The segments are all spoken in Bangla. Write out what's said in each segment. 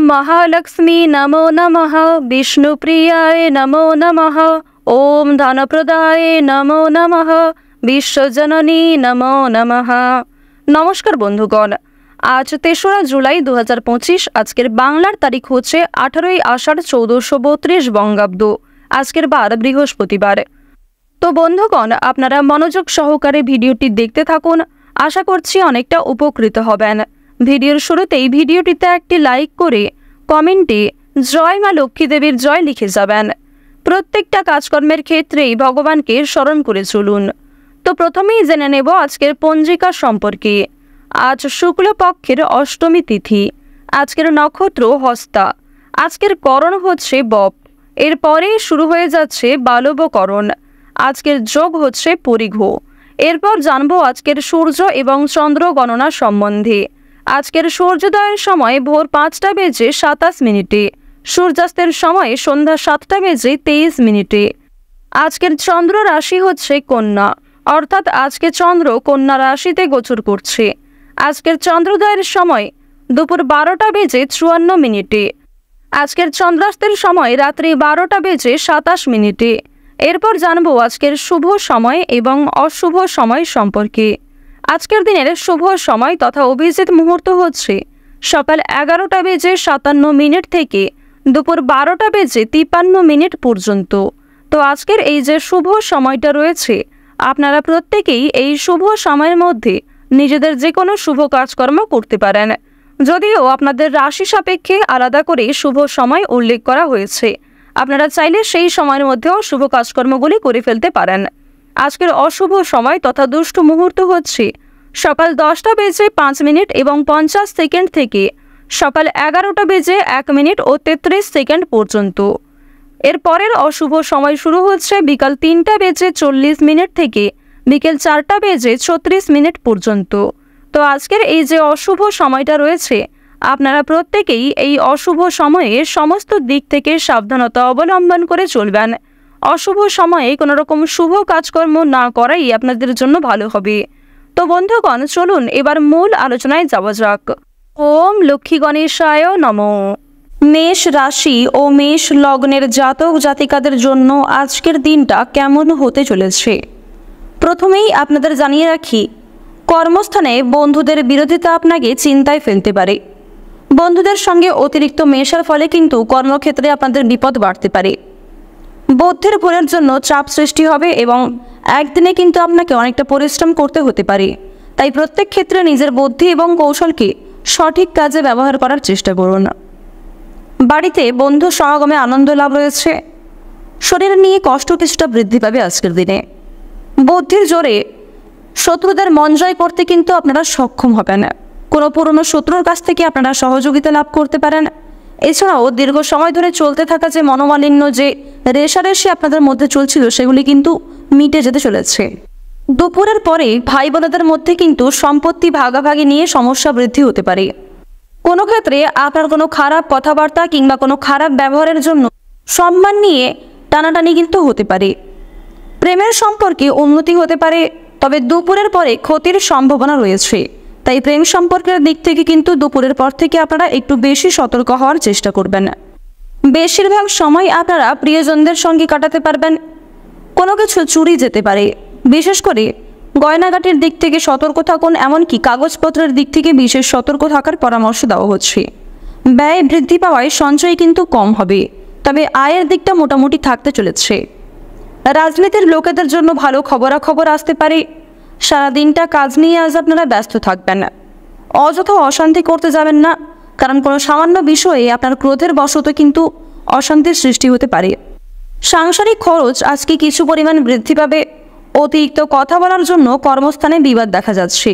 महालक्ष्मी नमो नमः। विष्णुप्रियाय नमो नमः। ओम धनप्रदाय नमो नमः। विश्वजननी नमो नमः। नमस्कार बंधुगण, आज 3রা জুলাই 2025। আজকের বাংলার তারিখ হচ্ছে 18ই আষাঢ় 1432 বঙ্গাব্দ। আজকের বার বৃহস্পতিবার। তো বন্ধুগণ, আপনারা মনোযোগ সহকারে ভিডিওটি দেখতে থাকুন। আশা করছি অনেকটা উপকৃত হবেন। ভিডিওর শুরুতেই ভিডিওটিতে একটি লাইক করে কমেন্টে জয় মা লক্ষ্মী দেবীর জয় লিখে যাবেন। প্রত্যেকটা কাজকর্মের ক্ষেত্রেই ভগবানকে স্মরণ করে চলুন। তো প্রথমেই জেনে নেব আজকের পঞ্জিকা সম্পর্কে। আজ শুক্লপক্ষের অষ্টমী তিথি। আজকের নক্ষত্র হস্তা। আজকের করণ হচ্ছে বপ। এরপরে শুরু হয়ে যাচ্ছে বালবকরণ। আজকের যোগ হচ্ছে পরিঘ। এরপর জানবো আজকের সূর্য এবং চন্দ্র গণনা সম্বন্ধে। আজকের সূর্যোদয়ের সময় ভোর 5টা বেজে 27 মিনিটে, সূর্যাস্তের সময় সন্ধ্যা 7টা বেজে 23 মিনিটে। আজকের চন্দ্র রাশি হচ্ছে কন্যা, অর্থাৎ আজকে চন্দ্র কন্যা রাশিতে গোচর করছে। আজকের চন্দ্রোদয়ের সময় দুপুর 12টা বেজে 54 মিনিটে। আজকের চন্দ্রাস্তের সময় রাত্রি 12টা বেজে 27 মিনিটে। এরপর জানবো আজকের শুভ সময় এবং অশুভ সময় সম্পর্কে। আজকের দিনের শুভ সময় তথা অভিজিৎ মুহূর্ত হচ্ছে সকাল 11টা বেজে 57 মিনিট থেকে দুপুর 12টা বেজে 53 মিনিট পর্যন্ত। তো আজকের এই যে শুভ সময়টা রয়েছে, আপনারা প্রত্যেকেই এই শুভ সময়ের মধ্যে নিজেদের যে কোনো শুভ কাজকর্ম করতে পারেন। যদিও আপনাদের রাশি সাপেক্ষে আলাদা করে শুভ সময় উল্লেখ করা হয়েছে, আপনারা চাইলে সেই সময়ের মধ্যেও শুভ কাজকর্মগুলি করে ফেলতে পারেন। আজকের অশুভ সময় তথা দুষ্ট মুহূর্ত হচ্ছে সকাল 10টা বেজে 5 মিনিট এবং 50 সেকেন্ড থেকে সকাল 11টা বেজে 1 মিনিট ও 33 সেকেন্ড পর্যন্ত। এর পরের অশুভ সময় শুরু হচ্ছে বিকাল 3টা বেজে 40 মিনিট থেকে বিকেল 4টা বেজে 36 মিনিট পর্যন্ত। তো আজকের এই যে অশুভ সময়টা রয়েছে, আপনারা প্রত্যেকেই এই অশুভ সময়ে সমস্ত দিক থেকে সাবধানতা অবলম্বন করে চলবেন। অশুভ সময়ে কোনো রকম শুভ কাজকর্ম না করাই আপনাদের জন্য ভালো হবে। তো বন্ধুগণ, চলুন এবার মূল আলোচনায় যাওয়া যাক। ওম লক্ষ্মী গণেশায় নমঃ। মেষ রাশি ও মেষ লগ্নের জাতক জাতিকাদের জন্য আজকের দিনটা কেমন হতে চলেছে। প্রথমেই আপনাদের জানিয়ে রাখি, কর্মস্থানে বন্ধুদের বিরোধিতা আপনাকে চিন্তায় ফেলতে পারে। বন্ধুদের সঙ্গে অতিরিক্ত মেশার ফলে কিন্তু কর্মক্ষেত্রে আপনাদের বিপদ বাড়তে পারে। বুদ্ধির ভুলের জন্য চাপ সৃষ্টি হবে এবং একদিনে কিন্তু আপনাকে অনেকটা পরিশ্রম করতে হতে পারে। তাই প্রত্যেক ক্ষেত্রে নিজের বুদ্ধি এবং কৌশলকে সঠিক কাজে ব্যবহার করার চেষ্টা করুন। বাড়িতে বন্ধু সমাগমে আনন্দ লাভ রয়েছে। শরীর নিয়ে কষ্ট কিছুটা বৃদ্ধি পাবে আজকের দিনে। বুদ্ধির জোরে শত্রুদের মন জয় করতে কিন্তু আপনারা সক্ষম হবেন। কোনো পুরনো শত্রুর কাছ থেকে আপনারা সহযোগিতা লাভ করতে পারেন। এছাড়াও দীর্ঘ সময় ধরে চলতে থাকা যে মনোমালিন্য, যে রেষারেষি আপনাদের মধ্যে চলছিল, সেগুলি কিন্তু মিটে যেতে চলেছে। দুপুরের পরে ভাই বোনেদের মধ্যে কিন্তু সম্পত্তি ভাগাভাগি নিয়ে সমস্যা বৃদ্ধি হতে পারে। কোনো ক্ষেত্রে আপনার কোনো খারাপ কথাবার্তা কিংবা কোনো খারাপ ব্যবহারের জন্য সম্মান নিয়ে টানাটানি কিন্তু হতে পারে। প্রেমের সম্পর্কে উন্নতি হতে পারে, তবে দুপুরের পরে ক্ষতির সম্ভাবনা রয়েছে। তাই প্রেম সম্পর্কের দিক থেকে কিন্তু দুপুরের পর থেকে আপনারা একটু বেশি সতর্ক হওয়ার চেষ্টা করবেন। বেশিরভাগ সময় আপনারা প্রিয়জনদের সঙ্গে কাটাতে পারবেন। কোনো কিছু চুরি যেতে পারে। বিশেষ করে গয়নাগাটির দিক থেকে সতর্ক থাকুন, এমনকি কাগজপত্রের দিক থেকে বিশেষ সতর্ক থাকার পরামর্শ দেওয়া হচ্ছে। ব্যয় বৃদ্ধি পাওয়ায় সঞ্চয় কিন্তু কম হবে, তবে আয়ের দিকটা মোটামুটি থাকতে চলেছে। রাজনীতির লোকেদের জন্য ভালো খবরাখবর আসতে পারে। সারা দিনটা কাজ নিয়ে আজ আপনারা ব্যস্ত থাকবেন। অযথা অশান্তি করতে যাবেন না, কারণ কোনো সামান্য বিষয়ে আপনার ক্রোধের বশত কিন্তু অশান্তির সৃষ্টি হতে পারে। সাংসারিক খরচ আজকে কিছু পরিমাণ বৃদ্ধি পাবে। অতিরিক্ত কথা বলার জন্য কর্মস্থানে বিবাদ দেখা যাচ্ছে।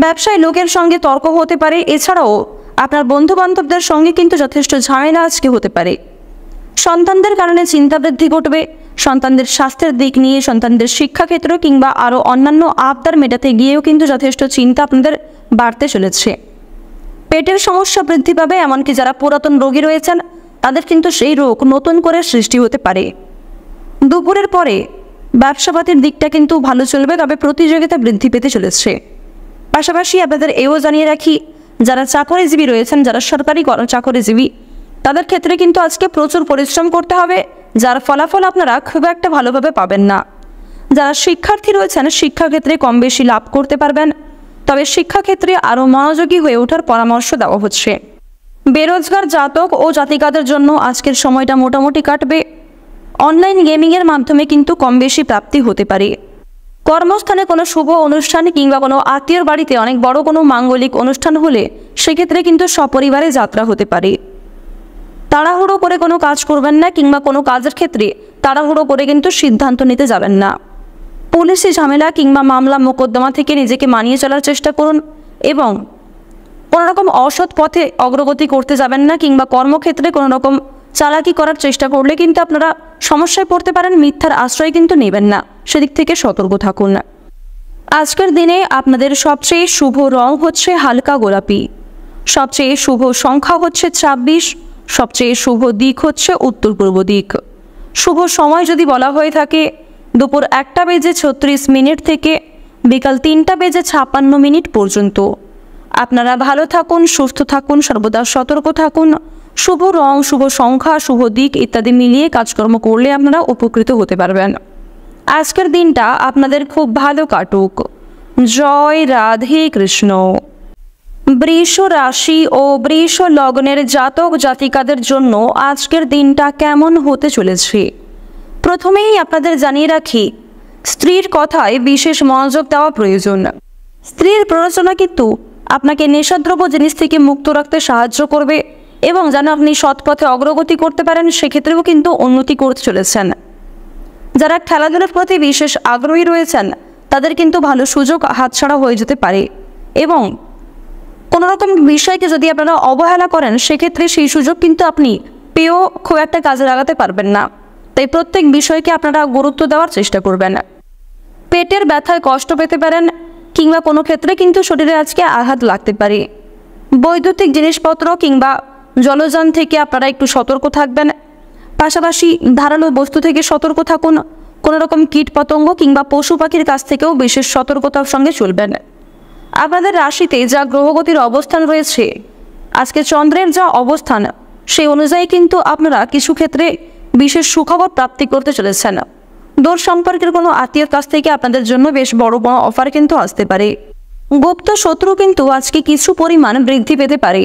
ব্যবসায় লোকের সঙ্গে তর্ক হতে পারে। এছাড়াও আপনার বন্ধুবান্ধবদের সঙ্গে কিন্তু যথেষ্ট ঝামেলা আজকে হতে পারে। সন্তানদের কারণে চিন্তা বৃদ্ধি ঘটবে। সন্তানদের স্বাস্থ্যের দিক নিয়ে, সন্তানদের শিক্ষাক্ষেত্র কিংবা আরও অন্যান্য আবদার মেটাতে গিয়েও কিন্তু যথেষ্ট চিন্তা আপনাদের বাড়তে চলেছে। পেটের সমস্যা বৃদ্ধি পাবে, এমনকি যারা পুরাতন রোগী রয়েছেন তাদের কিন্তু সেই রোগ নতুন করে সৃষ্টি হতে পারে। দুপুরের পরে ব্যবসাপাতির দিকটা কিন্তু ভালো চলবে, তবে প্রতিযোগিতা বৃদ্ধি পেতে চলেছে। পাশাপাশি আপনাদের এও জানিয়ে রাখি, যারা চাকরিজীবী রয়েছেন, যারা সরকারি চাকরিজীবী, তাদের ক্ষেত্রে কিন্তু আজকে প্রচুর পরিশ্রম করতে হবে, যার ফলাফল আপনারা খুব একটা ভালোভাবে পাবেন না। যারা শিক্ষার্থী রয়েছেন শিক্ষাক্ষেত্রে কম বেশি লাভ করতে পারবেন, তবে শিক্ষাক্ষেত্রে আরও মনোযোগী হয়ে ওঠার পরামর্শ দেওয়া হচ্ছে। বেরোজগার জাতক ও জাতিকাদের জন্য আজকের সময়টা মোটামুটি কাটবে। অনলাইন গেমিংয়ের মাধ্যমে কিন্তু কম বেশি প্রাপ্তি হতে পারে। কর্মস্থানে কোনো শুভ অনুষ্ঠান কিংবা কোনো আত্মীয়র বাড়িতে অনেক বড় কোনো মাঙ্গলিক অনুষ্ঠান হলে সেক্ষেত্রে কিন্তু সপরিবারে যাত্রা হতে পারে। তাড়াহুড়ো করে কোনো কাজ করবেন না, কিংবা কোনো কাজের ক্ষেত্রে তাড়াহুড়ো করে কিন্তু সিদ্ধান্ত নিতে যাবেন না। পুলিশি ঝামেলা কিংবা মামলা মোকদ্দমা থেকে নিজেকে মানিয়ে চলার চেষ্টা করুন এবং কোনো রকম অসৎ পথে অগ্রগতি করতে যাবেন না, কিংবা কর্মক্ষেত্রে কোনো রকম চালাকি করার চেষ্টা করলে কিন্তু আপনারা সমস্যায় পড়তে পারেন। মিথ্যার আশ্রয় কিন্তু নেবেন না, সেদিক থেকে সতর্ক থাকুন। আজকের দিনে আপনাদের সবচেয়ে শুভ রং হচ্ছে হালকা গোলাপি, সবচেয়ে শুভ সংখ্যা হচ্ছে 26, সবচেয়ে শুভ দিক হচ্ছে উত্তর পূর্ব দিক। শুভ সময় যদি বলা হয়ে থাকে দুপুর 1:36 থেকে বিকাল 3:56 পর্যন্ত। আপনারা ভালো থাকুন, সুস্থ থাকুন, সর্বদা সতর্ক থাকুন। শুভ রং, শুভ সংখ্যা, শুভ দিক ইত্যাদি মিলিয়ে কাজকর্ম করলে আপনারা উপকৃত হতে পারবেন। আজকের দিনটা আপনাদের খুব ভালো কাটুক। জয় রাধে কৃষ্ণ। বৃষ রাশি ও বৃষ লগ্নের জাতক জাতিকাদের জন্য আজকের দিনটা কেমন হতে চলেছে? প্রথমেই আপনাদের জানিয়ে রাখি, স্ত্রীর কথায় বিশেষ মনোযোগ দেওয়া প্রয়োজন। স্ত্রীর প্ররোচনা কিন্তু আপনাকে নেশাদ্রব্য জিনিস থেকে মুক্ত রাখতে সাহায্য করবে এবং যেন আপনি সৎ পথে অগ্রগতি করতে পারেন, সেক্ষেত্রেও কিন্তু উন্নতি করতে চলেছেন। যারা খেলাধুলার প্রতি বিশেষ আগ্রহী রয়েছেন তাদের কিন্তু ভালো সুযোগ হাতছাড়া হয়ে যেতে পারে এবং কোনো রকম বিষয়কে যদি আপনারা অবহেলা করেন সেক্ষেত্রে সেই সুযোগ কিন্তু আপনি পেয়েও খুব একটা কাজে লাগাতে পারবেন না। তাই প্রত্যেক বিষয়কে আপনারা গুরুত্ব দেওয়ার চেষ্টা করবেন। পেটের ব্যথায় কষ্ট পেতে পারেন কিংবা কোনো ক্ষেত্রে কিন্তু শরীরে আজকে আঘাত লাগতে পারে। বৈদ্যুতিক জিনিসপত্র কিংবা জলযান থেকে আপনারা একটু সতর্ক থাকবেন। পাশাপাশি ধারালো বস্তু থেকে সতর্ক থাকুন। কোনো রকম কীট পতঙ্গ কিংবা পশু পাখির কাছ থেকেও বিশেষ সতর্কতার সঙ্গে চলবেন। আপনাদের রাশিতে যা গ্রহগতির অবস্থান রয়েছে, আজকে চন্দ্রের যা অবস্থান সেই অনুযায়ী কিন্তু আপনারা কিছু ক্ষেত্রে বিশেষ সুখবর প্রাপ্তি করতে চলেছেন। দূর সম্পর্কের কোনো আত্মীয়র কাছ থেকে আপনাদের জন্য বেশ বড় বড় অফার কিন্তু আসতে পারে। গুপ্ত শত্রু কিন্তু আজকে কিছু পরিমাণ বৃদ্ধি পেতে পারে,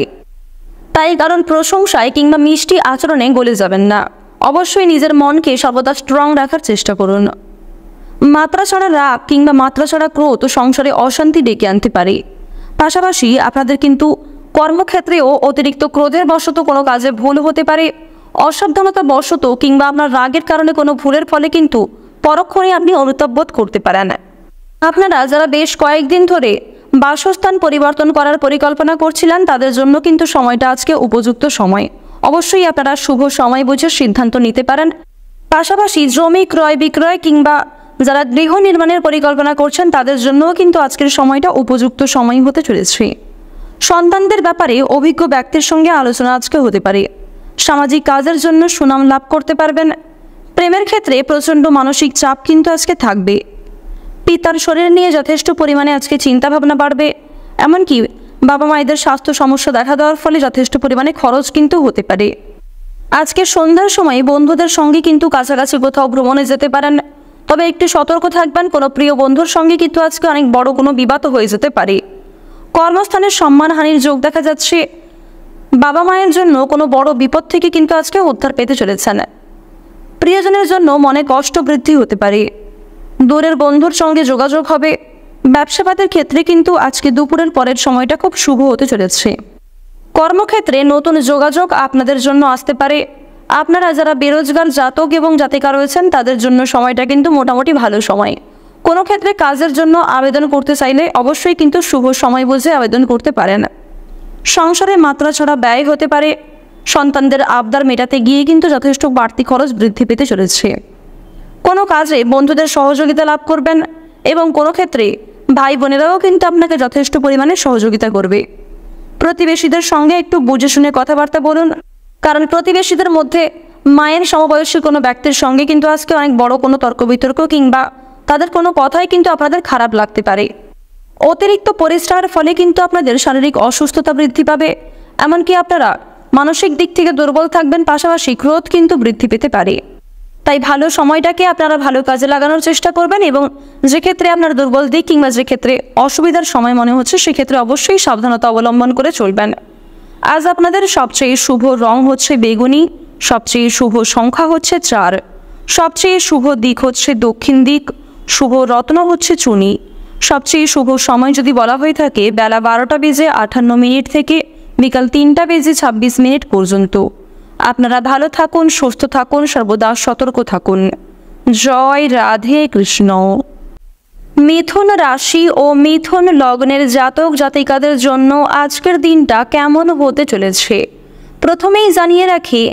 তাই কারণ প্রশংসায় কিংবা মিষ্টি আচরণে গলে যাবেন না। অবশ্যই নিজের মনকে সর্বদা স্ট্রং রাখার চেষ্টা করুন। মাত্রাছাড়া রাগ কিংবা মাত্রাছাড়া ক্রোধ সংসারে অশান্তি ডেকে আনতে পারে। পাশাপাশি আপনাদের কিন্তু কর্মক্ষেত্রেও অতিরিক্ত ক্রোধের বশত কোনো কাজে ভুল হতে পারে। অসাবধানতা বশত কিংবা আপনার রাগের কারণে কোনো ভুলের ফলে কিন্তু পরক্ষণে আপনি অনুতাপ বোধ করতে পারেন। আপনারা যারা বেশ কয়েকদিন ধরে বাসস্থান পরিবর্তন করার পরিকল্পনা করছিলেন তাদের জন্য কিন্তু সময়টা আজকে উপযুক্ত সময়। অবশ্যই আপনারা শুভ সময় বুঝে সিদ্ধান্ত নিতে পারেন। পাশাপাশি জমি ক্রয় বিক্রয় কিংবা যারা গৃহ নির্মাণের পরিকল্পনা করছেন তাদের জন্যও কিন্তু আজকের সময়টা উপযুক্ত সময় হতে চলেছে। সন্তানদের ব্যাপারে অভিজ্ঞ ব্যক্তির সঙ্গে আলোচনা আজকে হতে পারে। সামাজিক কাজের জন্য সুনাম লাভ করতে পারবেন। প্রেমের ক্ষেত্রে প্রচণ্ড মানসিক চাপ কিন্তু আজকে থাকবে। পিতার শরীর নিয়ে যথেষ্ট পরিমাণে আজকে চিন্তাভাবনা বাড়বে। এমনকি বাবা মায়েদের স্বাস্থ্য সমস্যা দেখা দেওয়ার ফলে যথেষ্ট পরিমাণে খরচ কিন্তু হতে পারে। আজকে সন্ধ্যার সময় বন্ধুদের সঙ্গে কিন্তু কাছাকাছি কোথাও ভ্রমণে যেতে পারেন, তবে একটু সতর্ক থাকবেন। কোনো প্রিয় বন্ধুর সঙ্গে কিন্তু আজকে অনেক বড় কোনো বিবাদ হয়ে যেতে পারে। কর্মস্থানের সম্মানহানির যোগ দেখা যাচ্ছে। বাবা মায়ের জন্য কোনো বড় বিপদ থেকে কিন্তু আজকে উদ্ধার পেতে চলেছেন। প্রিয়জনের জন্য মনে কষ্ট বৃদ্ধি হতে পারে। দূরের বন্ধুর সঙ্গে যোগাযোগ হবে। ব্যবসাপাতের ক্ষেত্রে কিন্তু আজকে দুপুরের পরের সময়টা খুব শুভ হতে চলেছে। কর্মক্ষেত্রে নতুন যোগাযোগ আপনাদের জন্য আসতে পারে। আপনারা যারা বেরোজগার জাতক এবং জাতিকা রয়েছেন তাদের জন্য সময়টা কিন্তু মোটামুটি ভালো সময়। কোনো ক্ষেত্রে কাজের জন্য আবেদন করতে চাইলে অবশ্যই কিন্তু শুভ সময় বুঝে আবেদন করতে পারেন। সংসারে মাত্রা ছাড়া ব্যয় হতে পারে। সন্তানদের আবদার মেটাতে গিয়ে কিন্তু যথেষ্ট বাড়তি খরচ বৃদ্ধি পেতে চলেছে। কোনো কাজে বন্ধুদের সহযোগিতা লাভ করবেন এবং কোনো ক্ষেত্রে ভাই বোনেরাও কিন্তু আপনাকে যথেষ্ট পরিমাণে সহযোগিতা করবে। প্রতিবেশীদের সঙ্গে একটু বুঝে শুনে কথাবার্তা বলুন, কারণ প্রতিবেশীদের মধ্যে মায়ের সমবয়সী কোনো ব্যক্তির সঙ্গে কিন্তু আজকে অনেক বড় কোনো তর্ক বিতর্ক কিংবা তাদের কোনো কথাই কিন্তু আপনাদের খারাপ লাগতে পারে। অতিরিক্ত পরিশ্রমের ফলে কিন্তু আপনাদের শারীরিক অসুস্থতা বৃদ্ধি পাবে, এমনকি আপনারা মানসিক দিক থেকে দুর্বল থাকবেন, পাশাপাশি ক্রোধ কিন্তু বৃদ্ধি পেতে পারে। তাই ভালো সময়টাকে আপনারা ভালো কাজে লাগানোর চেষ্টা করবেন এবং যে ক্ষেত্রে আপনার দুর্বল দিক কিংবা যে ক্ষেত্রে অসুবিধার সময় মনে হচ্ছে সেক্ষেত্রে অবশ্যই সাবধানতা অবলম্বন করে চলবেন। আজ আপনাদের সবচেয়ে শুভ রং হচ্ছে বেগুনি, সবচেয়ে শুভ সংখ্যা হচ্ছে 4, সবচেয়ে শুভ দিক হচ্ছে দক্ষিণ দিক, শুভ রত্ন হচ্ছে চুনি। সবচেয়ে শুভ সময় যদি বলা হয়ে থাকে বেলা 12:58 থেকে বিকাল 3:26 পর্যন্ত। আপনারা ভালো থাকুন, সুস্থ থাকুন, সর্বদা সতর্ক থাকুন। জয় রাধে কৃষ্ণ। মিথুন রাশি ও মিথুন লগ্নের জাতক জাতিকাদের জন্য আজকের দিনটা কেমন হতে চলেছে প্রথমেই জানিয়ে রাখি,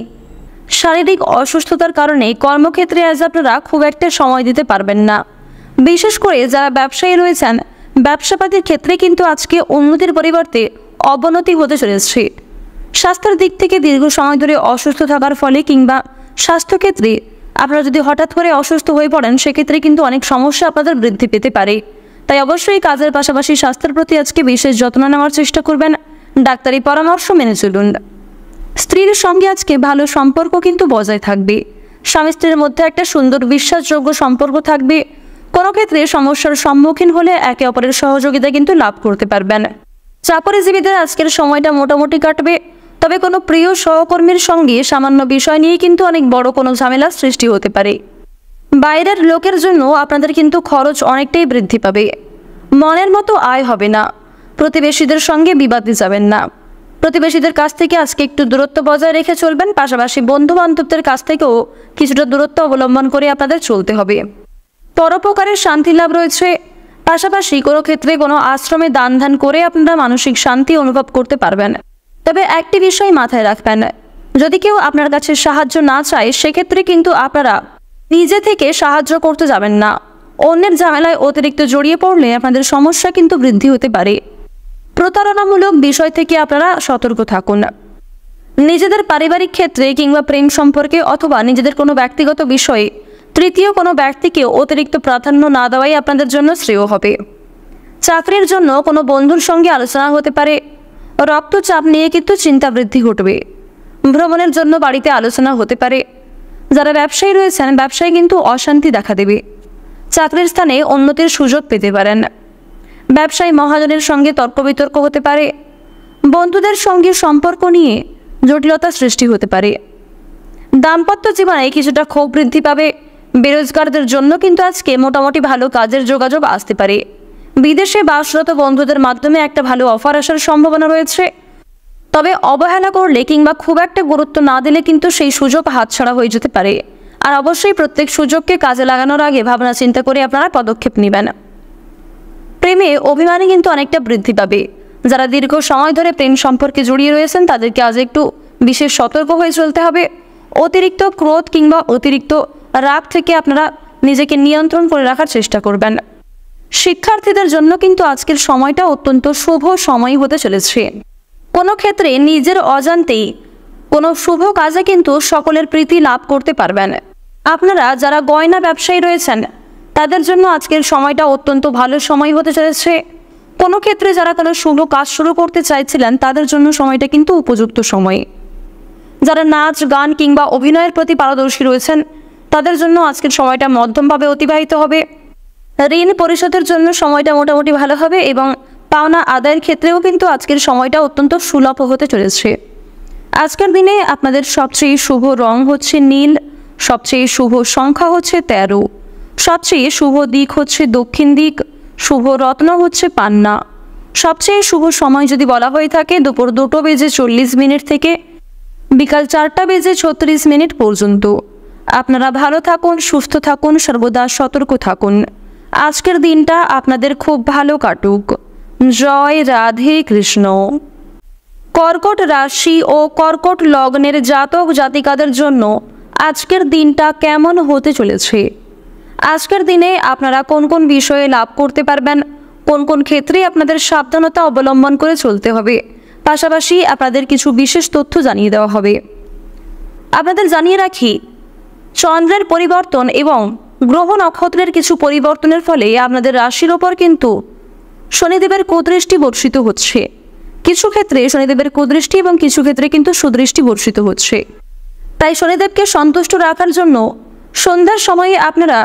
শারীরিক অসুস্থতার কারণে কর্মক্ষেত্রে আজ আপনারা খুব একটা সময় দিতে পারবেন না। বিশেষ করে যারা ব্যবসায়ী রয়েছেন, ব্যবসাপাতির ক্ষেত্রে কিন্তু আজকে উন্নতির পরিবর্তে অবনতি হতে চলেছে। স্বাস্থ্যের দিক থেকে দীর্ঘ সময় ধরে অসুস্থ থাকার ফলে কিংবা স্বাস্থ্যক্ষেত্রে আপনারা যদি হঠাৎ করে অসুস্থ হয়ে পড়েন সেক্ষেত্রে কিন্তু অনেক সমস্যা আপনাদের বৃদ্ধি পেতে পারে। তাই অবশ্যই কাজের পাশাপাশি স্বাস্থ্যের প্রতি আজকে বিশেষ যত্ন নেওয়ার চেষ্টা করবেন, ডাক্তারি পরামর্শ মেনে চলুন। স্ত্রীর সঙ্গে আজকে ভালো সম্পর্ক কিন্তু বজায় থাকবে, স্বামী স্ত্রীর মধ্যে একটা সুন্দর বিশ্বাসযোগ্য সম্পর্ক থাকবে। কোনো ক্ষেত্রে সমস্যার সম্মুখীন হলে একে অপরের সহযোগিতা কিন্তু লাভ করতে পারবেন। চাকরিজীবীদের আজকের সময়টা মোটামুটি কাটবে, তবে কোনো প্রিয় সহকর্মীর সঙ্গে সামান্য বিষয় নিয়ে কিন্তু অনেক বড় কোনো ঝামেলার সৃষ্টি হতে পারে। বাইরের লোকের জন্য আপনাদের কিন্তু খরচ অনেকটাই বৃদ্ধি পাবে, মনের মতো আয় হবে না। প্রতিবেশীদের সঙ্গে বিবাদে যাবেন না, প্রতিবেশীদের কাছ থেকে আজকে একটু দূরত্ব বজায় রেখে চলবেন, পাশাপাশি বন্ধু বান্ধবদের কাছ থেকেও কিছুটা দূরত্ব অবলম্বন করে আপনাদের চলতে হবে। পরোপকারের শান্তি লাভ রয়েছে, পাশাপাশি কোনো ক্ষেত্রে কোনো আশ্রমে দান ধ্যান করে আপনারা মানসিক শান্তি অনুভব করতে পারবেন। তবে একটি বিষয় মাথায় রাখবেন, যদি কেউ আপনার কাছে সাহায্য না চায় সেক্ষেত্রে কিন্তু আপনারা নিজে থেকে সাহায্য করতে যাবেন না। অন্যের ঝামেলায় অতিরিক্ত জড়িয়ে পড়লে আপনাদের সমস্যা কিন্তু বৃদ্ধি হতে পারে। প্রতারণামূলক বিষয় থেকে আপনারা সতর্ক থাকুন। নিজেদের পারিবারিক ক্ষেত্রে কিংবা প্রেম সম্পর্কে অথবা নিজেদের কোনো ব্যক্তিগত বিষয়ে তৃতীয় কোনো ব্যক্তিকে অতিরিক্ত প্রাধান্য না দেওয়াই আপনাদের জন্য শ্রেয় হবে। চাকরির জন্য কোনো বন্ধুর সঙ্গে আলোচনা হতে পারে, রক্তচাপ নিয়ে কিন্তু চিন্তা বৃদ্ধি ঘটবে। ভ্রমণের জন্য বাড়িতে আলোচনা হতে পারে। যারা ব্যবসায়ী রয়েছেন, ব্যবসায় কিন্তু অশান্তি দেখা দেবে। চাকরির স্থানে উন্নতির সুযোগ পেতে পারেন। ব্যবসায়ী মহাজনের সঙ্গে তর্ক বিতর্ক হতে পারে। বন্ধুদের সঙ্গে সম্পর্ক নিয়ে জটিলতা সৃষ্টি হতে পারে। দাম্পত্য জীবনে কিছুটা ক্ষোভ বৃদ্ধি পাবে। বেরোজগারদের জন্য কিন্তু আজকে মোটামুটি ভালো কাজের যোগাযোগ আসতে পারে। বিদেশে বাসরত বন্ধুদের মাধ্যমে একটা ভালো অফার আসার সম্ভাবনা রয়েছে, তবে অবহেলা করলে কিংবা খুব একটা গুরুত্ব না দিলে কিন্তু সেই সুযোগ হাতছাড়া হয়ে যেতে পারে। আর অবশ্যই প্রত্যেক সুযোগকে কাজে লাগানোর আগে ভাবনা চিন্তা করে আপনারা পদক্ষেপ নেবেন। প্রেমে অভিমানী কিন্তু অনেকটা বৃদ্ধি পাবে। যারা দীর্ঘ সময় ধরে প্রেম সম্পর্কে জড়িয়ে রয়েছেন তাদেরকে আজ একটু বিশেষ সতর্ক হয়ে চলতে হবে। অতিরিক্ত ক্রোধ কিংবা অতিরিক্ত রাগ থেকে আপনারা নিজেকে নিয়ন্ত্রণ করে রাখার চেষ্টা করবেন। শিক্ষার্থীদের জন্য কিন্তু আজকের সময়টা অত্যন্ত শুভ সময় হতে চলেছে। কোনো ক্ষেত্রে নিজের অজান্তেই কোনো শুভ কাজে কিন্তু সকলের প্রীতি লাভ করতে পারবেন। আপনারা যারা গয়না ব্যবসায়ী রয়েছেন তাদের জন্য আজকের সময়টা অত্যন্ত ভালো সময় হতে চলেছে। কোনো ক্ষেত্রে যারা কোনো শুভ কাজ শুরু করতে চাইছিলেন তাদের জন্য সময়টা কিন্তু উপযুক্ত সময়। যারা নাচ গান কিংবা অভিনয়ের প্রতি পারদর্শী রয়েছেন তাদের জন্য আজকের সময়টা মধ্যমভাবে অতিবাহিত হবে। ঋণ পরিশোধের জন্য সময়টা মোটামুটি ভালো হবে এবং পাওনা আদায়ের ক্ষেত্রেও কিন্তু আজকের সময়টা অত্যন্ত সুলভ হতে চলেছে। আজকের দিনে আপনাদের সবচেয়ে শুভ রং হচ্ছে নীল, সবচেয়ে শুভ সংখ্যা হচ্ছে 13, সবচেয়ে শুভ দিক হচ্ছে দক্ষিণ দিক, শুভ রত্ন হচ্ছে পান্না। সবচেয়ে শুভ সময় যদি বলা হয়ে থাকে দুপুর 2:40 থেকে বিকাল 4:36 পর্যন্ত। আপনারা ভালো থাকুন, সুস্থ থাকুন, সর্বদা সতর্ক থাকুন। আজকের দিনটা আপনাদের খুব ভালো কাটুক। জয় রাধে কৃষ্ণ। কর্কট রাশি ও কর্কট লগ্নের জাতক জাতিকাদের জন্য আজকের দিনটা কেমন হতে চলেছে? আজকের দিনে আপনারা কোন কোন বিষয়ে লাভ করতে পারবেন, কোন কোন ক্ষেত্রে আপনাদের সাবধানতা অবলম্বন করে চলতে হবে, পাশাপাশি আপনাদের কিছু বিশেষ তথ্য জানিয়ে দেওয়া হবে। আপনাদের জানিয়ে রাখি, চন্দ্রের পরিবর্তন এবং গ্রহ নক্ষত্রের কিছু পরিবর্তনের ফলে আপনাদের রাশির ওপর কিন্তু শনিদেবের কুদৃষ্টি বর্ষিত হচ্ছে। কিছু ক্ষেত্রে শনিদেবের কুদৃষ্টি এবং কিছু ক্ষেত্রে কিন্তু সুদৃষ্টি বর্ষিত হচ্ছে। তাই শনিদেবকে সন্তুষ্ট রাখার জন্য সন্ধ্যার সময়ে আপনারা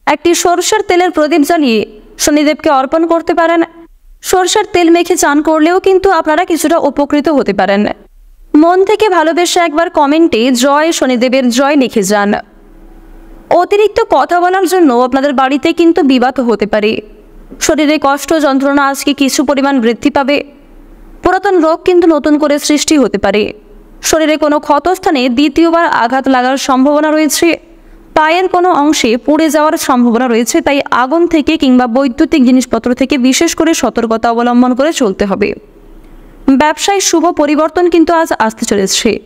একটি সরষের তেলের প্রদীপ জ্বালিয়ে শনিদেবকে অর্পণ করতে পারেন। সরষের তেল মেখে চান করলেও কিন্তু আপনারা কিছুটা উপকৃত হতে পারেন। মন থেকে ভালোবেসে একবার কমেন্টে জয় শনিদেবের জয় লিখে যান। অতিরিক্ত কথা বলার জন্য আপনাদের বাড়িতে কিন্তু বিবাদ হতে পারে। শরীরে কষ্ট যন্ত্রণা আজকে কিছু পরিমাণ বৃদ্ধি পাবে। পুরাতন রোগ কিন্তু নতুন করে সৃষ্টি হতে পারে। শরীরে কোনো ক্ষতস্থানে দ্বিতীয়বার আঘাত লাগার সম্ভাবনা রয়েছে। পায়ের কোনো অংশে পুড়ে যাওয়ার সম্ভাবনা রয়েছে। তাই আগুন থেকে কিংবা বৈদ্যুতিক জিনিসপত্র থেকে বিশেষ করে সতর্কতা অবলম্বন করে চলতে হবে। ব্যবসায় শুভ পরিবর্তন কিন্তু আজ আসতে চলেছে।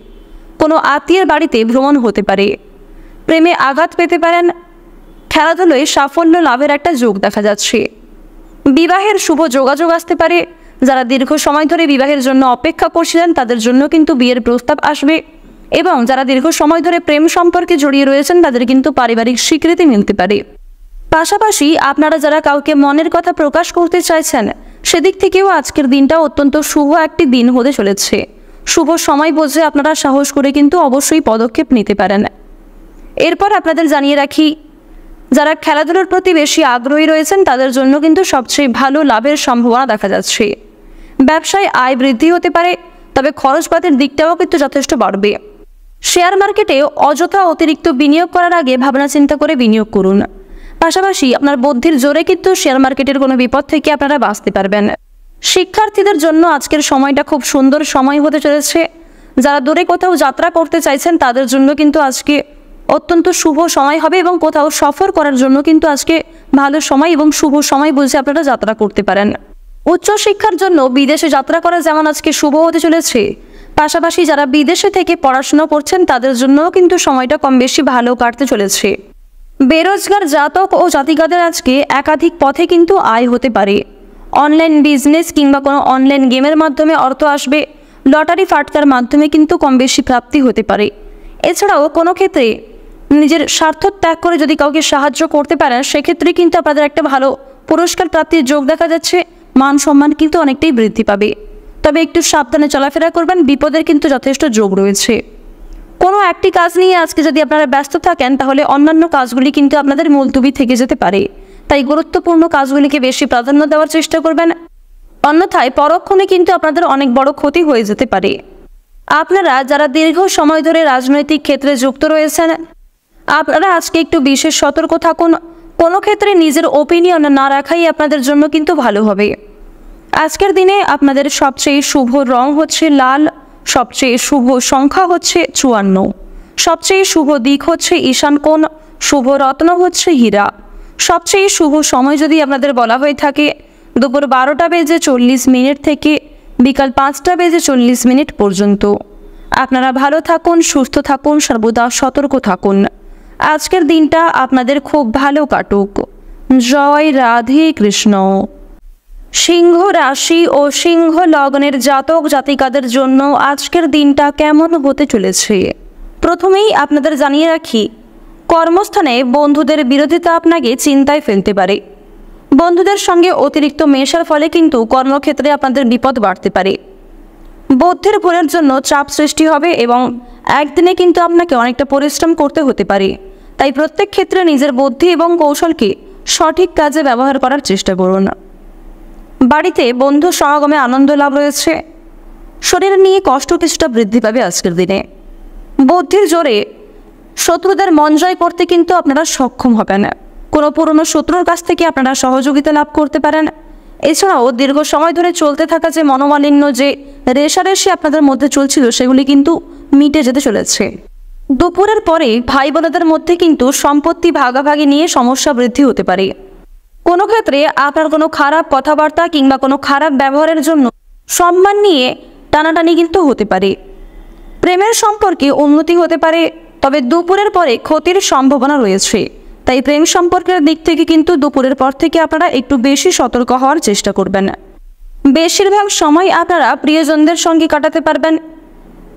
কোনো আত্মীয়ের বাড়িতে ভ্রমণ হতে পারে। প্রেমে আঘাত পেতে পারেন। খেলাধুলায় সাফল্য লাভের একটা যোগ দেখা যাচ্ছে। বিবাহের শুভ যোগাযোগ আসতে পারে। যারা দীর্ঘ সময় ধরে বিবাহের জন্য অপেক্ষা করছিলেন তাদের জন্য কিন্তু বিয়ের প্রস্তাব আসবে। এবং যারা দীর্ঘ সময় ধরে প্রেম সম্পর্কে জড়িয়ে রয়েছেন তাদের কিন্তু পারিবারিক স্বীকৃতি মিলতে পারে। পাশাপাশি আপনারা যারা কাউকে মনের কথা প্রকাশ করতে চাইছেন সেদিক থেকেও আজকের দিনটা অত্যন্ত শুভ একটি দিন হতে চলেছে। শুভ সময় বুঝে আপনারা সাহস করে কিন্তু অবশ্যই পদক্ষেপ নিতে পারেন। এরপর আপনাদের জানিয়ে রাখি, যারা খেলাধুলার প্রতি বেশি আগ্রহী রয়েছেন তাদের জন্য কিন্তু সবচেয়ে ভালো লাভের সম্ভাবনা দেখা যাচ্ছে। ব্যবসায় আয় বৃদ্ধি হতে পারে, তবে খরচপাতির দিকটাও কিন্তু যথেষ্ট বাড়বে। শেয়ার মার্কেটে অযথা অতিরিক্ত বিনিয়োগ করার আগে ভাবনা চিন্তা করে বিনিয়োগ করুন। পাশাপাশি আপনার বুদ্ধির জোরে কিন্তু শেয়ার মার্কেটের কোনো বিপদ থেকে আপনারা বাঁচতে পারবেন। শিক্ষার্থীদের জন্য আজকের সময়টা খুব সুন্দর সময় হতে চলেছে। যারা দূরে কোথাও যাত্রা করতে চাইছেন তাদের জন্য কিন্তু আজকে অত্যন্ত শুভ সময় হবে এবং কোথাও সফর করার জন্য কিন্তু আজকে ভালো সময় এবং শুভ সময় বুঝে আপনারা যাত্রা করতে পারেন। উচ্চশিক্ষার জন্য বিদেশে যাত্রা করা যেমন আজকে শুভ হতে চলেছে, পাশাপাশি যারা বিদেশে থেকে পড়াশোনা করছেন তাদের জন্যও কিন্তু সময়টা কম বেশি ভালো কাটতে চলেছে। বেরোজগার জাতক ও জাতিকাদের আজকে একাধিক পথে কিন্তু আয় হতে পারে। অনলাইন বিজনেস কিংবা কোনো অনলাইন গেমের মাধ্যমে অর্থ আসবে। লটারি ফাটকার মাধ্যমে কিন্তু কম বেশি প্রাপ্তি হতে পারে। এছাড়াও কোনো ক্ষেত্রে নিজের স্বার্থ ত্যাগ করে যদি কাউকে সাহায্য করতে পারেন সেক্ষেত্রে কিন্তু আপনাদের একটা ভালো পুরস্কার প্রাপ্তির যোগ দেখা যাচ্ছে। মান সম্মান কিন্তু অনেকটাই বৃদ্ধি পাবে। তবে একটু সাবধানে চলাফেরা করবেন, বিপদের কিন্তু যথেষ্ট যোগ রয়েছে। কোনো একটি কাজ নিয়ে আজকে যদি আপনারা ব্যস্ত থাকেন তাহলে অন্যান্য কাজগুলি কিন্তু আপনাদের মুলতুবি থেকে যেতে পারে। তাই গুরুত্বপূর্ণ কাজগুলিকে বেশি প্রাধান্য দেওয়ার চেষ্টা করবেন, অন্যথায় পরক্ষণে কিন্তু আপনাদের অনেক বড় ক্ষতি হয়ে যেতে পারে। আপনারা যারা দীর্ঘ সময় ধরে রাজনৈতিক ক্ষেত্রে যুক্ত রয়েছেন আপনারা আজকে একটু বিশেষ সতর্ক থাকুন। কোনো ক্ষেত্রে নিজের ওপিনিয়ন না রাখাই আপনাদের জন্য কিন্তু ভালো হবে। আজকের দিনে আপনাদের সবচেয়ে শুভ রং হচ্ছে লাল, সবচেয়ে শুভ সংখ্যা হচ্ছে 54, সবচেয়ে শুভ দিক হচ্ছে ঈশান কোণ, শুভ রত্ন হচ্ছে হীরা। সবচেয়ে শুভ সময় যদি আপনাদের বলা হয়ে থাকে দুপুর 12:40 থেকে বিকাল 5:40 পর্যন্ত। আপনারা ভালো থাকুন, সুস্থ থাকুন, সর্বদা সতর্ক থাকুন। আজকের দিনটা আপনাদের খুব ভালো কাটুক। জয় রাধে কৃষ্ণ। সিংহ রাশি ও সিংহ লগ্নের জাতক জাতিকাদের জন্য আজকের দিনটা কেমন হতে চলেছে প্রথমেই আপনাদের জানিয়ে রাখি, কর্মস্থানে বন্ধুদের বিরোধিতা আপনাকে চিন্তায় ফেলতে পারে। বন্ধুদের সঙ্গে অতিরিক্ত মেশার ফলে কিন্তু কর্মক্ষেত্রে আপনাদের বিপদ বাড়তে পারে। বুদ্ধির ভুলের জন্য চাপ সৃষ্টি হবে এবং একদিনে কিন্তু আপনাকে অনেকটা পরিশ্রম করতে হতে পারে। তাই প্রত্যেক ক্ষেত্রে নিজের বুদ্ধি এবং কৌশলকে সঠিক কাজে ব্যবহার করার চেষ্টা করুন। বাড়িতে বন্ধু সমাগমে আনন্দ লাভ রয়েছে। শরীর নিয়ে কষ্ট কিছুটা বৃদ্ধি পাবে আজকের দিনে। বুদ্ধির জোরে শত্রুদের মন জয় করতে কিন্তু আপনারা সক্ষম হবেন। কোনো পুরনো শত্রুর কাছ থেকে আপনারা সহযোগিতা লাভ করতে পারেন। এছাড়াও দীর্ঘ সময় ধরে চলতে থাকা যে মনোমালিন্য, যে রেষারেষি আপনাদের মধ্যে চলছিল সেগুলি কিন্তু মিটে যেতে চলেছে। দুপুরের পরে ভাই বোনেদের মধ্যে কিন্তু সম্পত্তি ভাগাভাগি নিয়ে সমস্যা বৃদ্ধি হতে পারে। কোনো ক্ষেত্রে আপনার কোনো খারাপ কথাবার্তা কিংবা কোনো খারাপ ব্যবহারের জন্য সম্মান নিয়ে টানাটানি কিন্তু হতে পারে। প্রেমের সম্পর্কে উন্নতি হতে পারে, তবে দুপুরের পরে ক্ষতির সম্ভাবনা রয়েছে। তাই প্রেম সম্পর্কের দিক থেকে কিন্তু দুপুরের পর থেকে আপনারা একটু বেশি সতর্ক হওয়ার চেষ্টা করবেন। বেশিরভাগ সময় আপনারা প্রিয়জনদের সঙ্গে কাটাতে পারবেন।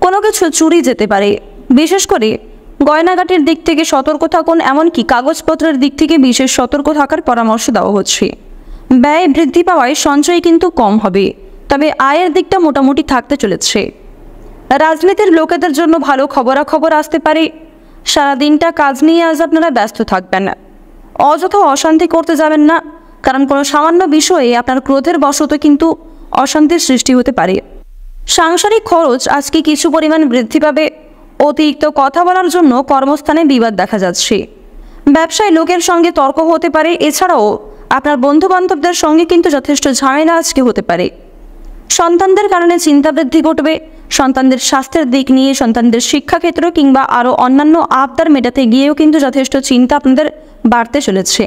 কোনো কিছু চুরি যেতে পারে, বিশেষ করে গয়নাগাটির দিক থেকে সতর্ক থাকুন। এমনকি কাগজপত্রের দিক থেকে বিশেষ সতর্ক থাকার পরামর্শ দেওয়া হচ্ছে। ব্যয় বৃদ্ধি পাওয়ায় সঞ্চয় কিন্তু কম হবে, তবে আয়ের দিকটা মোটামুটি থাকতে চলেছে। রাজনীতির লোকেদের জন্য ভালো খবরাখবর আসতে পারে। সারাদিনটা কাজ নিয়ে আজ আপনারা ব্যস্ত থাকবেন। অযথা অশান্তি করতে যাবেন না, কারণ কোনো সামান্য বিষয়ে আপনার ক্রোধের বশত কিন্তু অশান্তির সৃষ্টি হতে পারে। সাংসারিক খরচ আজকে কিছু পরিমাণ বৃদ্ধি পাবে। অতিরিক্ত কথা বলার জন্য কর্মস্থানে বিবাদ দেখা যাচ্ছে। ব্যবসায় লোকের সঙ্গে তর্ক হতে পারে। এছাড়াও আপনার বন্ধুবান্ধবদের সঙ্গে কিন্তু যথেষ্ট ঝামেলা আজকে হতে পারে। সন্তানদের কারণে চিন্তা বৃদ্ধি ঘটবে। সন্তানদের স্বাস্থ্যের দিক নিয়ে, সন্তানদের শিক্ষাক্ষেত্র কিংবা আরও অন্যান্য আবদার মেটাতে গিয়েও কিন্তু যথেষ্ট চিন্তা আপনাদের বাড়তে চলেছে।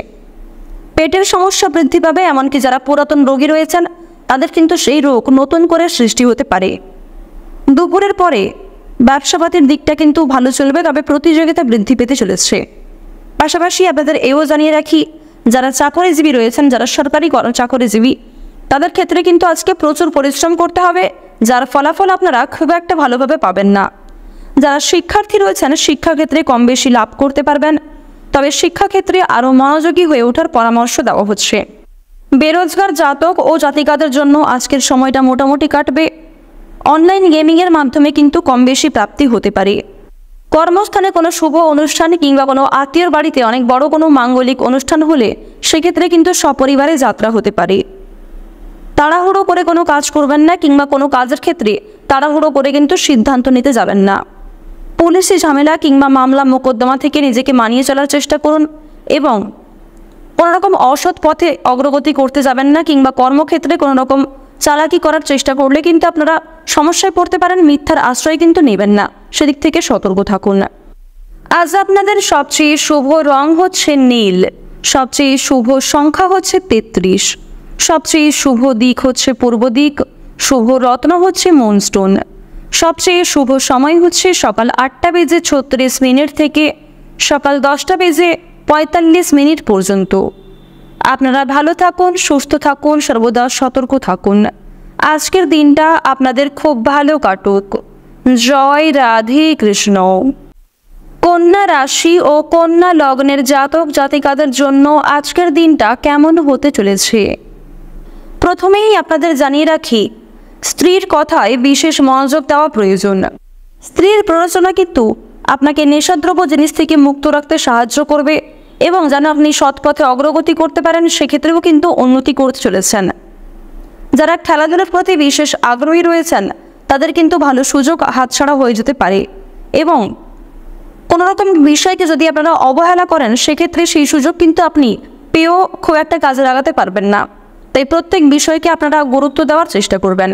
পেটের সমস্যা বৃদ্ধি পাবে, এমনকি যারা পুরাতন রোগী রয়েছেন তাদের কিন্তু সেই রোগ নতুন করে সৃষ্টি হতে পারে। দুপুরের পরে ব্যবসাপাতির দিকটা কিন্তু ভালো চলবে, তবে প্রতিযোগিতা বৃদ্ধি পেতে চলেছে। পাশাপাশি আপনাদের এও জানিয়ে রাখি, যারা চাকরিজীবী রয়েছেন, যারা সরকারি চাকরিজীবী, তাদের ক্ষেত্রে কিন্তু আজকে প্রচুর পরিশ্রম করতে হবে, যার ফলাফল আপনারা খুব একটা ভালোভাবে পাবেন না। যারা শিক্ষার্থী রয়েছেন শিক্ষাক্ষেত্রে কম বেশি লাভ করতে পারবেন, তবে শিক্ষাক্ষেত্রে আরও মনোযোগী হয়ে ওঠার পরামর্শ দেওয়া হচ্ছে। বেরোজগার জাতক ও জাতিকাদের জন্য আজকের সময়টা মোটামুটি কাটবে। অনলাইন গেমিংয়ের মাধ্যমে কিন্তু কম বেশি প্রাপ্তি হতে পারে। কর্মস্থানে কোনো শুভ অনুষ্ঠান কিংবা কোনো আত্মীয়র বাড়িতে অনেক বড় কোনো মাঙ্গলিক অনুষ্ঠান হলে সেক্ষেত্রে কিন্তু সপরিবারে যাত্রা হতে পারে। তাড়াহুড়ো করে কোনো কাজ করবেন না, কিংবা কোনো কাজের ক্ষেত্রে তাড়াহুড়ো করে কিন্তু সিদ্ধান্ত নিতে যাবেন না। পুলিশি ঝামেলা কিংবা মামলা মোকদ্দমা থেকে নিজেকে মানিয়ে চলার চেষ্টা করুন, এবং কোনোরকম অসৎ পথে অগ্রগতি করতে যাবেন না, কিংবা কর্মক্ষেত্রে কোনো রকম চালাকি করার চেষ্টা করলে কিন্তু আপনারা সমস্যায় পড়তে পারেন। মিথ্যার আশ্রয় কিন্তু নেবেন না, সেদিক থেকে সতর্ক থাকুন। আজ আপনাদের সবচেয়ে শুভ রং হচ্ছে নীল, সবচেয়ে শুভ সংখ্যা হচ্ছে 33, সবচেয়ে শুভ দিক হচ্ছে পূর্ব দিক, শুভ রত্ন হচ্ছে মুনস্টোন, সবচেয়ে শুভ সময় হচ্ছে সকাল 8:36 থেকে সকাল 10:45 পর্যন্ত। আপনারা ভালো থাকুন, সুস্থ থাকুন, সর্বদা সতর্ক থাকুন। আজকের দিনটা আপনাদের খুব ভালো কাটুক। জয় রাধে কৃষ্ণ। কন্যা রাশি ও কন্যা লগ্নের জাতক জাতিকাদের জন্য আজকের দিনটা কেমন হতে চলেছে? প্রথমেই আপনাদের জানিয়ে রাখি, স্ত্রীর কথায় বিশেষ মনোযোগ দেওয়া প্রয়োজন। স্ত্রীর প্ররোচনা কিন্তু আপনাকে নেশাদ্রব্য জিনিস থেকে মুক্ত রাখতে সাহায্য করবে, এবং যেন আপনি সৎ পথে অগ্রগতি করতে পারেন সেক্ষেত্রেও কিন্তু উন্নতি করতে চলেছেন। যারা খেলাধুলার প্রতি বিশেষ আগ্রহী রয়েছেন তাদের কিন্তু ভালো সুযোগ হাতছাড়া হয়ে যেতে পারে, এবং কোনো রকম বিষয়কে যদি আপনারা অবহেলা করেন সেক্ষেত্রে সেই সুযোগ কিন্তু আপনি পেয়েও খুব একটা কাজে লাগাতে পারবেন না। তাই প্রত্যেক বিষয়কে আপনারা গুরুত্ব দেওয়ার চেষ্টা করবেন।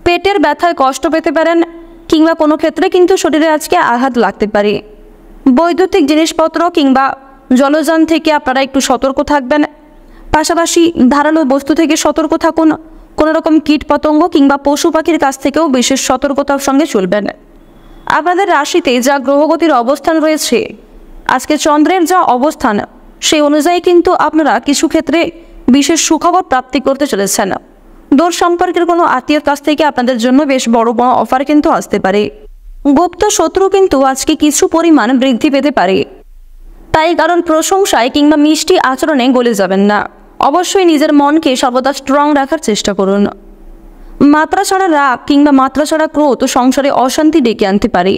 পেটের ব্যথায় কষ্ট পেতে পারেন, কিংবা কোনো ক্ষেত্রে কিন্তু শরীরে আজকে আঘাত লাগতে পারে। বৈদ্যুতিক জিনিসপত্র কিংবা জলযান থেকে আপনারা একটু সতর্ক থাকবেন। পাশাপাশি ধারালো বস্তু থেকে সতর্ক থাকুন। কোনো রকম কীট পতঙ্গ কিংবা পশু পাখির কাছ থেকেও বিশেষ সতর্কতার সঙ্গে চলবেন। আপনাদের রাশিতে যা গ্রহগতির অবস্থান রয়েছে, আজকে চন্দ্রের যা অবস্থান, সেই অনুযায়ী কিন্তু আপনারা কিছু ক্ষেত্রে বিশেষ সুখবর প্রাপ্তি করতে চলেছেন। দূর সম্পর্কের কোনো আত্মীয়র কাছ থেকে আপনাদের জন্য বেশ বড় বড় অফার কিন্তু আসতে পারে। গুপ্ত শত্রু কিন্তু আজকে কিছু পরিমাণ বৃদ্ধি পেতে পারে, তাই কারণ প্রশংসায় কিংবা মিষ্টি আচরণে গলে যাবেন না। অবশ্যই নিজের মনকে সর্বদা স্ট্রং রাখার চেষ্টা করুন। মাত্রাছাড়া রাগ কিংবা মাত্রাছাড়া ক্রোধ সংসারে অশান্তি ডেকে আনতে পারে।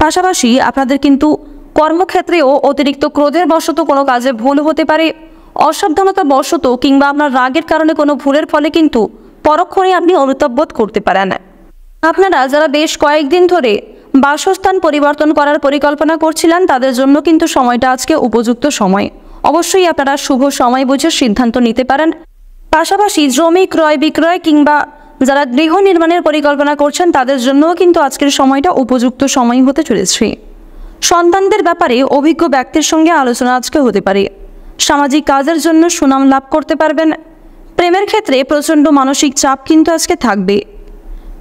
পাশাপাশি আপনাদের কিন্তু কর্মক্ষেত্রেও অতিরিক্ত ক্রোধের বশত কোনো কাজে ভুল হতে পারে। অসাবধানতা বশত কিংবা আপনার রাগের কারণে কোনো ভুলের ফলে কিন্তু পরক্ষণে আপনি অনুতাপ বোধ করতে পারেন। আপনারা যারা বেশ কয়েকদিন ধরে বাসস্থান পরিবর্তন করার পরিকল্পনা করছিলেন তাদের জন্য কিন্তু সময়টা আজকে উপযুক্ত সময়। অবশ্যই আপনারা শুভ সময় বুঝে সিদ্ধান্ত নিতে পারেন। পাশাপাশি জমি ক্রয় বিক্রয় কিংবা যারা গৃহ নির্মাণের পরিকল্পনা করছেন তাদের জন্যও কিন্তু আজকের সময়টা উপযুক্ত সময় হতে চলেছে। সন্তানদের ব্যাপারে অভিজ্ঞ ব্যক্তির সঙ্গে আলোচনা আজকে হতে পারে। সামাজিক কাজের জন্য সুনাম লাভ করতে পারবেন। প্রেমের ক্ষেত্রে প্রচণ্ড মানসিক চাপ কিন্তু আজকে থাকবে।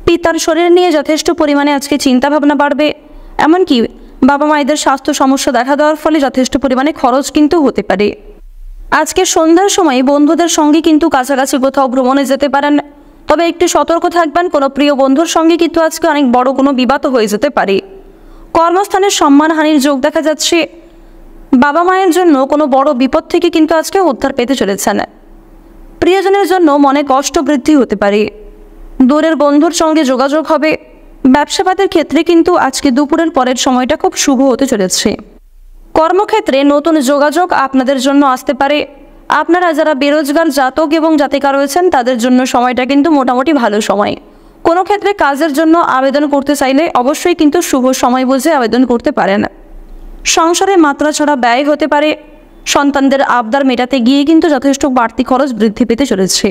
পিতার শরীর নিয়ে যথেষ্ট পরিমাণে আজকে চিন্তাভাবনা বাড়বে। এমনকি বাবা মায়েদের স্বাস্থ্য সমস্যা দেখা দেওয়ার ফলে যথেষ্ট পরিমাণে খরচ কিন্তু হতে পারে। আজকে সন্ধ্যার সময় বন্ধুদের সঙ্গে কিন্তু কাছাকাছি কোথাও ভ্রমণে যেতে পারেন, তবে একটু সতর্ক থাকবেন। কোনো প্রিয় বন্ধুর সঙ্গে কিন্তু আজকে অনেক বড় কোনো বিবাদ হয়ে যেতে পারে। কর্মস্থানের সম্মানহানির যোগ দেখা যাচ্ছে। বাবা মায়ের জন্য কোনো বড় বিপদ থেকে কিন্তু আজকে উদ্ধার পেতে চলেছেন। প্রিয়জনের জন্য মনে কষ্ট বৃদ্ধি হতে পারে। দূরের বন্ধুর সঙ্গে যোগাযোগ হবে। ব্যবসাপাতের ক্ষেত্রে কিন্তু আজকে দুপুরের পরের সময়টা খুব শুভ হতে চলেছে। কর্মক্ষেত্রে নতুন যোগাযোগ আপনাদের জন্য আসতে পারে। আপনারা যারা বেরোজগার জাতক এবং জাতিকা রয়েছেন তাদের জন্য সময়টা কিন্তু মোটামুটি ভালো সময়। কোনো ক্ষেত্রে কাজের জন্য আবেদন করতে চাইলে অবশ্যই কিন্তু শুভ সময় বুঝে আবেদন করতে পারেন। সংসারে মাত্রা ছাড়া ব্যয় হতে পারে। সন্তানদের আবদার মেটাতে গিয়ে কিন্তু যথেষ্ট বাড়তি খরচ বৃদ্ধি পেতে চলেছে।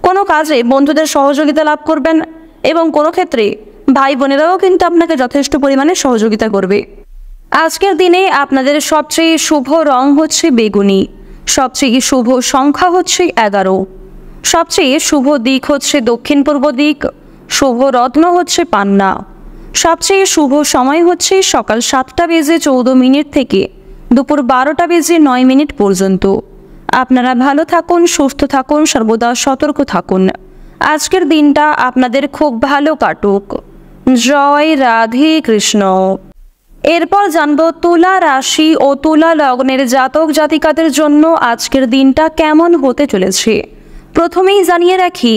কোনো কাজে বন্ধুদের সহযোগিতা লাভ করবেন এবং কোনো ক্ষেত্রে ভাই বোনেরাও কিন্তু আপনাকে যথেষ্ট পরিমাণে সহযোগিতা করবে। আজকের দিনে আপনাদের সবচেয়ে শুভ রং হচ্ছে বেগুনি, সবচেয়ে শুভ সংখ্যা হচ্ছে 11, সবচেয়ে শুভ দিক হচ্ছে দক্ষিণ পূর্ব দিক, শুভ রত্ন হচ্ছে পান্না, সবচেয়ে শুভ সময় হচ্ছে সকাল 7:14 থেকে দুপুর 12:09 পর্যন্ত। আপনারা ভালো থাকুন, সুস্থ থাকুন, সর্বদা সতর্ক থাকুন। আজকের দিনটা আপনাদের খুব ভালো কাটুক। জয় রাধে কৃষ্ণ। এরপর জানব তুলা রাশি ও তুলা লগ্নের জাতক জাতিকাদের জন্য আজকের দিনটা কেমন হতে চলেছে। প্রথমেই জানিয়ে রাখি,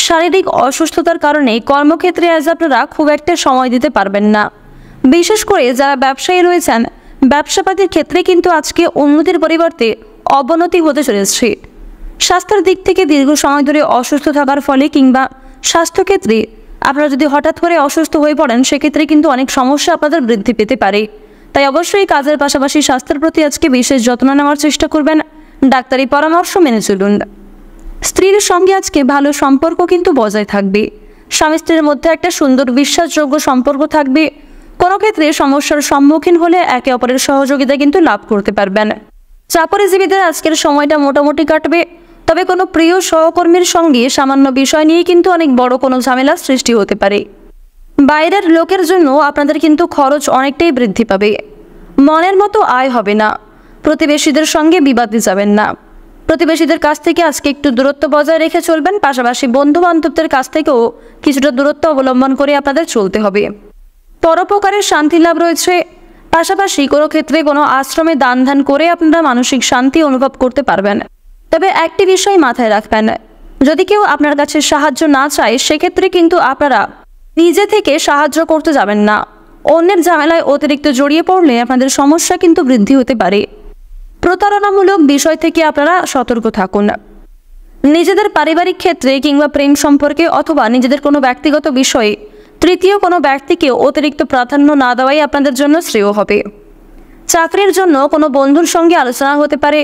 শারীরিক অসুস্থতার কারণে কর্মক্ষেত্রে আজ আপনারা খুব একটা সময় দিতে পারবেন না। বিশেষ করে যারা ব্যবসায়ী রয়েছেন, ব্যবসাপাতির ক্ষেত্রে কিন্তু আজকে উন্নতির পরিবর্তে অবনতি হতে চলেছে। স্বাস্থ্যের দিক থেকে দীর্ঘ সময় ধরে অসুস্থ থাকার ফলে কিংবা স্বাস্থ্যক্ষেত্রে আপনারা যদি হঠাৎ করে অসুস্থ হয়ে পড়েন, সেক্ষেত্রে কিন্তু অনেক সমস্যা আপনাদের বৃদ্ধি পেতে পারে। তাই অবশ্যই কাজের পাশাপাশি স্বাস্থ্যের প্রতি আজকে বিশেষ যত্ন নেওয়ার চেষ্টা করবেন। ডাক্তারি পরামর্শ মেনে চলুন। স্ত্রীর সঙ্গে আজকে ভালো সম্পর্ক কিন্তু বজায় থাকবে। স্বামী স্ত্রীর মধ্যে একটা সুন্দর বিশ্বাসযোগ্য সম্পর্ক থাকবে। কোনো ক্ষেত্রে সমস্যার সম্মুখীন হলে একে অপরের সহযোগিতা কিন্তু লাভ করতে পারবেন। চাকরিজীবীদের আজকের সময়টা মোটামুটি কাটবে। তবে কোনো প্রিয় সহকর্মীর সঙ্গে সামান্য বিষয় নিয়ে কিন্তু অনেক বড় কোনো ঝামেলার সৃষ্টি হতে পারে। বাইরের লোকের জন্য আপনাদের কিন্তু খরচ অনেকটাই বৃদ্ধি পাবে। মনের মতো আয় হবে না। প্রতিবেশীদের সঙ্গে বিবাদে যাবেন না। প্রতিবেশীদের কাছ থেকে আজকে একটু দূরত্ব বজায় রেখে চলবেন। পাশাপাশি বন্ধু বান্ধবদের কাছ থেকেও কিছুটা দূরত্ব অবলম্বন করে আপনাদের চলতে হবে। পরোপকারের শান্তি লাভ রয়েছে। পাশাপাশি কোনো ক্ষেত্রে কোনো আশ্রমে দান ধ্যান করে আপনারা মানসিক শান্তি অনুভব করতে পারবেন। তবে একটি বিষয় মাথায় রাখবেন, যদি কেউ আপনার কাছে সাহায্য না চায়, সেক্ষেত্রে কিন্তু আপনারা নিজে থেকে সাহায্য করতে যাবেন না। অন্যের ঝামেলায় অতিরিক্ত জড়িয়ে পড়লে আপনাদের সমস্যা কিন্তু বৃদ্ধি হতে পারে। প্রতারণামূলক বিষয় থেকে আপনারা সতর্ক থাকুন। নিজেদের পারিবারিক ক্ষেত্রে কিংবা প্রেম সম্পর্কে অথবা নিজেদের কোনো ব্যক্তিগত বিষয়ে তৃতীয় কোনো ব্যক্তিকে অতিরিক্ত প্রাধান্য না দেওয়াই আপনাদের জন্য শ্রেয় হবে। চাকরির জন্য কোনো বন্ধুর সঙ্গে আলোচনা হতে পারে।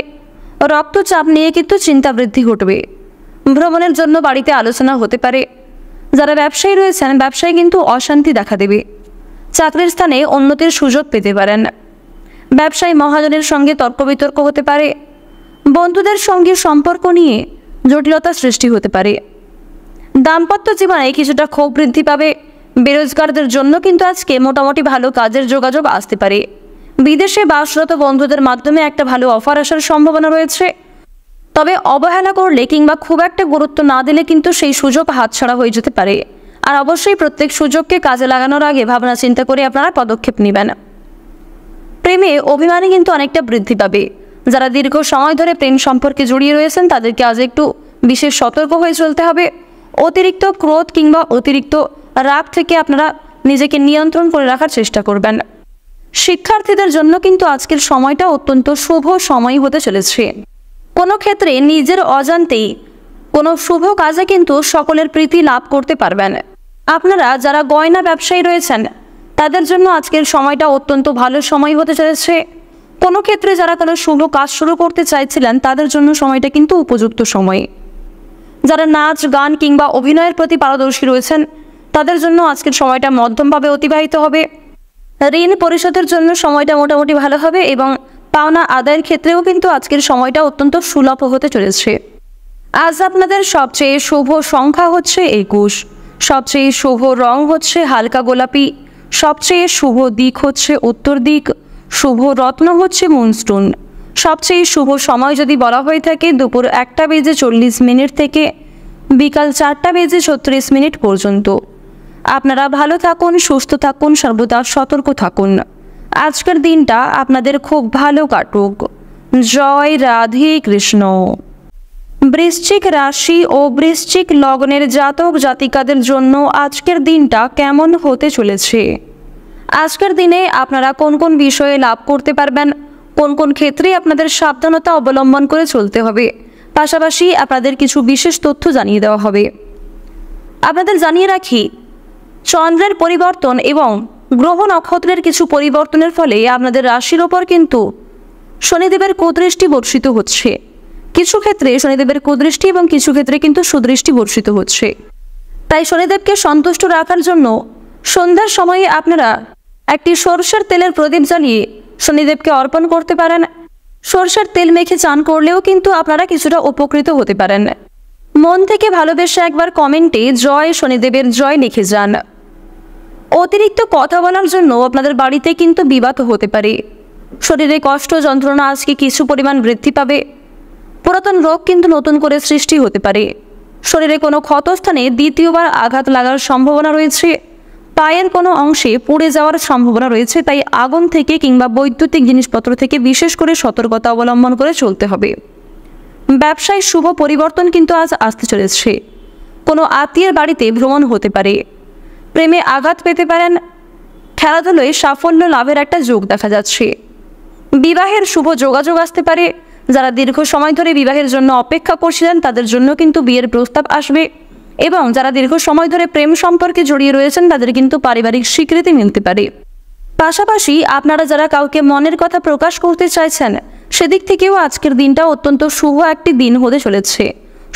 রক্তচাপ নিয়ে কিন্তু চিন্তা বৃদ্ধি ঘটবে। ভ্রমণের জন্য বাড়িতে আলোচনা হতে পারে। যারা ব্যবসায়ী রয়েছেন, ব্যবসায় কিন্তু অশান্তি দেখা দেবে। চাকরির স্থানে উন্নতির সুযোগ পেতে পারেন। ব্যবসায়ী মহাজনের সঙ্গে তর্ক বিতর্ক হতে পারে। বন্ধুদের সঙ্গে সম্পর্ক নিয়ে জটিলতা সৃষ্টি হতে পারে। দাম্পত্য জীবনে কিছুটা ক্ষোভ বৃদ্ধি পাবে। বেরোজগারদের জন্য কিন্তু আজকে মোটামুটি ভালো কাজের যোগাযোগ আসতে পারে। বিদেশে বাসরত বন্ধুদের মাধ্যমে একটা ভালো অফার আসার সম্ভাবনা রয়েছে। তবে অবহেলা করলে কিংবা খুব একটা গুরুত্ব না দিলে কিন্তু সেই সুযোগ হাতছাড়া হয়ে যেতে পারে। আর অবশ্যই প্রত্যেক সুযোগকে কাজে লাগানোর আগে ভাবনা চিন্তা করে আপনারা পদক্ষেপ নেবেন। প্রেমে অভিমানী কিন্তু অনেকটা বৃদ্ধি পাবে। যারা দীর্ঘ সময় ধরে প্রেম সম্পর্কে জড়িয়ে রয়েছেন, তাদেরকে আজ একটু বিশেষ সতর্ক হয়ে চলতে হবে। অতিরিক্ত ক্রোধ কিংবা অতিরিক্ত রাগ থেকে আপনারা নিজেকে নিয়ন্ত্রণ করে রাখার চেষ্টা করবেন। শিক্ষার্থীদের জন্য কিন্তু আজকের সময়টা অত্যন্ত শুভ সময় হতে চলেছে। কোনো ক্ষেত্রে নিজের অজান্তেই কোনো শুভ কাজে কিন্তু সকলের প্রীতি লাভ করতে পারবেন। আপনারা যারা গয়না ব্যবসায়ী রয়েছেন, তাদের জন্য আজকের সময়টা অত্যন্ত ভালো সময় হতে চলেছে। কোনো ক্ষেত্রে যারা কোনো শুভ কাজ শুরু করতে চাইছিলেন, তাদের জন্য সময়টা কিন্তু উপযুক্ত সময়। যারা নাচ গান কিংবা অভিনয়ের প্রতি পারদর্শী রয়েছেন, তাদের জন্য আজকের সময়টা মধ্যমভাবে অতিবাহিত হবে। ঋণ পরিশোধের জন্য সময়টা মোটামুটি ভালো হবে এবং পাওনা আদায়ের ক্ষেত্রেও কিন্তু আজকের সময়টা অত্যন্ত সুলভ হতে চলেছে। আজ আপনাদের সবচেয়ে শুভ সংখ্যা হচ্ছে 21, সবচেয়ে শুভ রং হচ্ছে হালকা গোলাপি, সবচেয়ে শুভ দিক হচ্ছে উত্তর দিক, শুভ রত্ন হচ্ছে মুনস্টোন। সবচেয়ে শুভ সময় যদি বলা হয়ে থাকে দুপুর 1:40 থেকে বিকাল 4:36 পর্যন্ত। আপনারা ভালো থাকুন, সুস্থ থাকুন, সর্বদা সতর্ক থাকুন। আজকের দিনটা আপনাদের খুব ভালো কাটুক। জয় রাধে কৃষ্ণ। বৃশ্চিক রাশি ও বৃশ্চিক লগ্নের জাতক জাতিকাদের জন্য আজকের দিনটা কেমন হতে চলেছে? আজকের দিনে আপনারা কোন কোন বিষয়ে লাভ করতে পারবেন, কোন কোন ক্ষেত্রে আপনাদের সাবধানতা অবলম্বন করে চলতে হবে, পাশাপাশি আপনাদের কিছু বিশেষ তথ্য জানিয়ে দেওয়া হবে। আপনাদের জানিয়ে রাখি, চন্দ্রের পরিবর্তন এবং গ্রহ নক্ষত্রের কিছু পরিবর্তনের ফলে আপনাদের রাশির ওপর কিন্তু শনিদেবের কুদৃষ্টি বর্ষিত হচ্ছে। কিছু ক্ষেত্রে শনিদেবের কুদৃষ্টি এবং কিছু ক্ষেত্রে কিন্তু সুদৃষ্টি বর্ষিত হচ্ছে। তাই শনিদেবকে সন্তুষ্ট রাখার জন্য সন্ধ্যার সময়ে আপনারা একটি সরষের তেলের প্রদীপ জ্বালিয়ে শনিদেবকে অর্পণ করতে পারেন। সরষের তেল মেখে চান করলেও কিন্তু আপনারা কিছুটা উপকৃত হতে পারেন। মন থেকে ভালোবেসে একবার কমেন্টে জয় শনিদেবের জয় লিখে যান। অতিরিক্ত কথা বলার জন্য আপনাদের বাড়িতে কিন্তু বিবাদ হতে পারে। শরীরে কষ্ট যন্ত্রণা আজকে কিছু পরিমাণ বৃদ্ধি পাবে। পুরাতন রোগ কিন্তু নতুন করে সৃষ্টি হতে পারে। শরীরে কোনো ক্ষতস্থানে দ্বিতীয়বার আঘাত লাগার সম্ভাবনা রয়েছে। পায়ের কোনো অংশে পুড়ে যাওয়ার সম্ভাবনা রয়েছে। তাই আগুন থেকে কিংবা বৈদ্যুতিক জিনিসপত্র থেকে বিশেষ করে সতর্কতা অবলম্বন করে চলতে হবে। ব্যবসায় শুভ পরিবর্তন কিন্তু আজ আসতে চলেছে। কোনো আত্মীয়ের বাড়িতে ভ্রমণ হতে পারে। প্রেমে আঘাত পেতে পারেন। খেলাধুলায় সাফল্য লাভের একটা যোগ দেখা যাচ্ছে। বিবাহের শুভ যোগাযোগ আসতে পারে। যারা দীর্ঘ সময় ধরে বিবাহের জন্য অপেক্ষা করছিলেন তাদের জন্য কিন্তু বিয়ের প্রস্তাব আসবে, এবং যারা দীর্ঘ সময় ধরে প্রেম সম্পর্কে জড়িয়ে রয়েছেন তাদের কিন্তু পারিবারিক স্বীকৃতি মিলতে পারে। পাশাপাশি আপনারা যারা কাউকে মনের কথা প্রকাশ করতে চাইছেন সেদিক থেকেও আজকের দিনটা অত্যন্ত শুভ একটি দিন হতে চলেছে।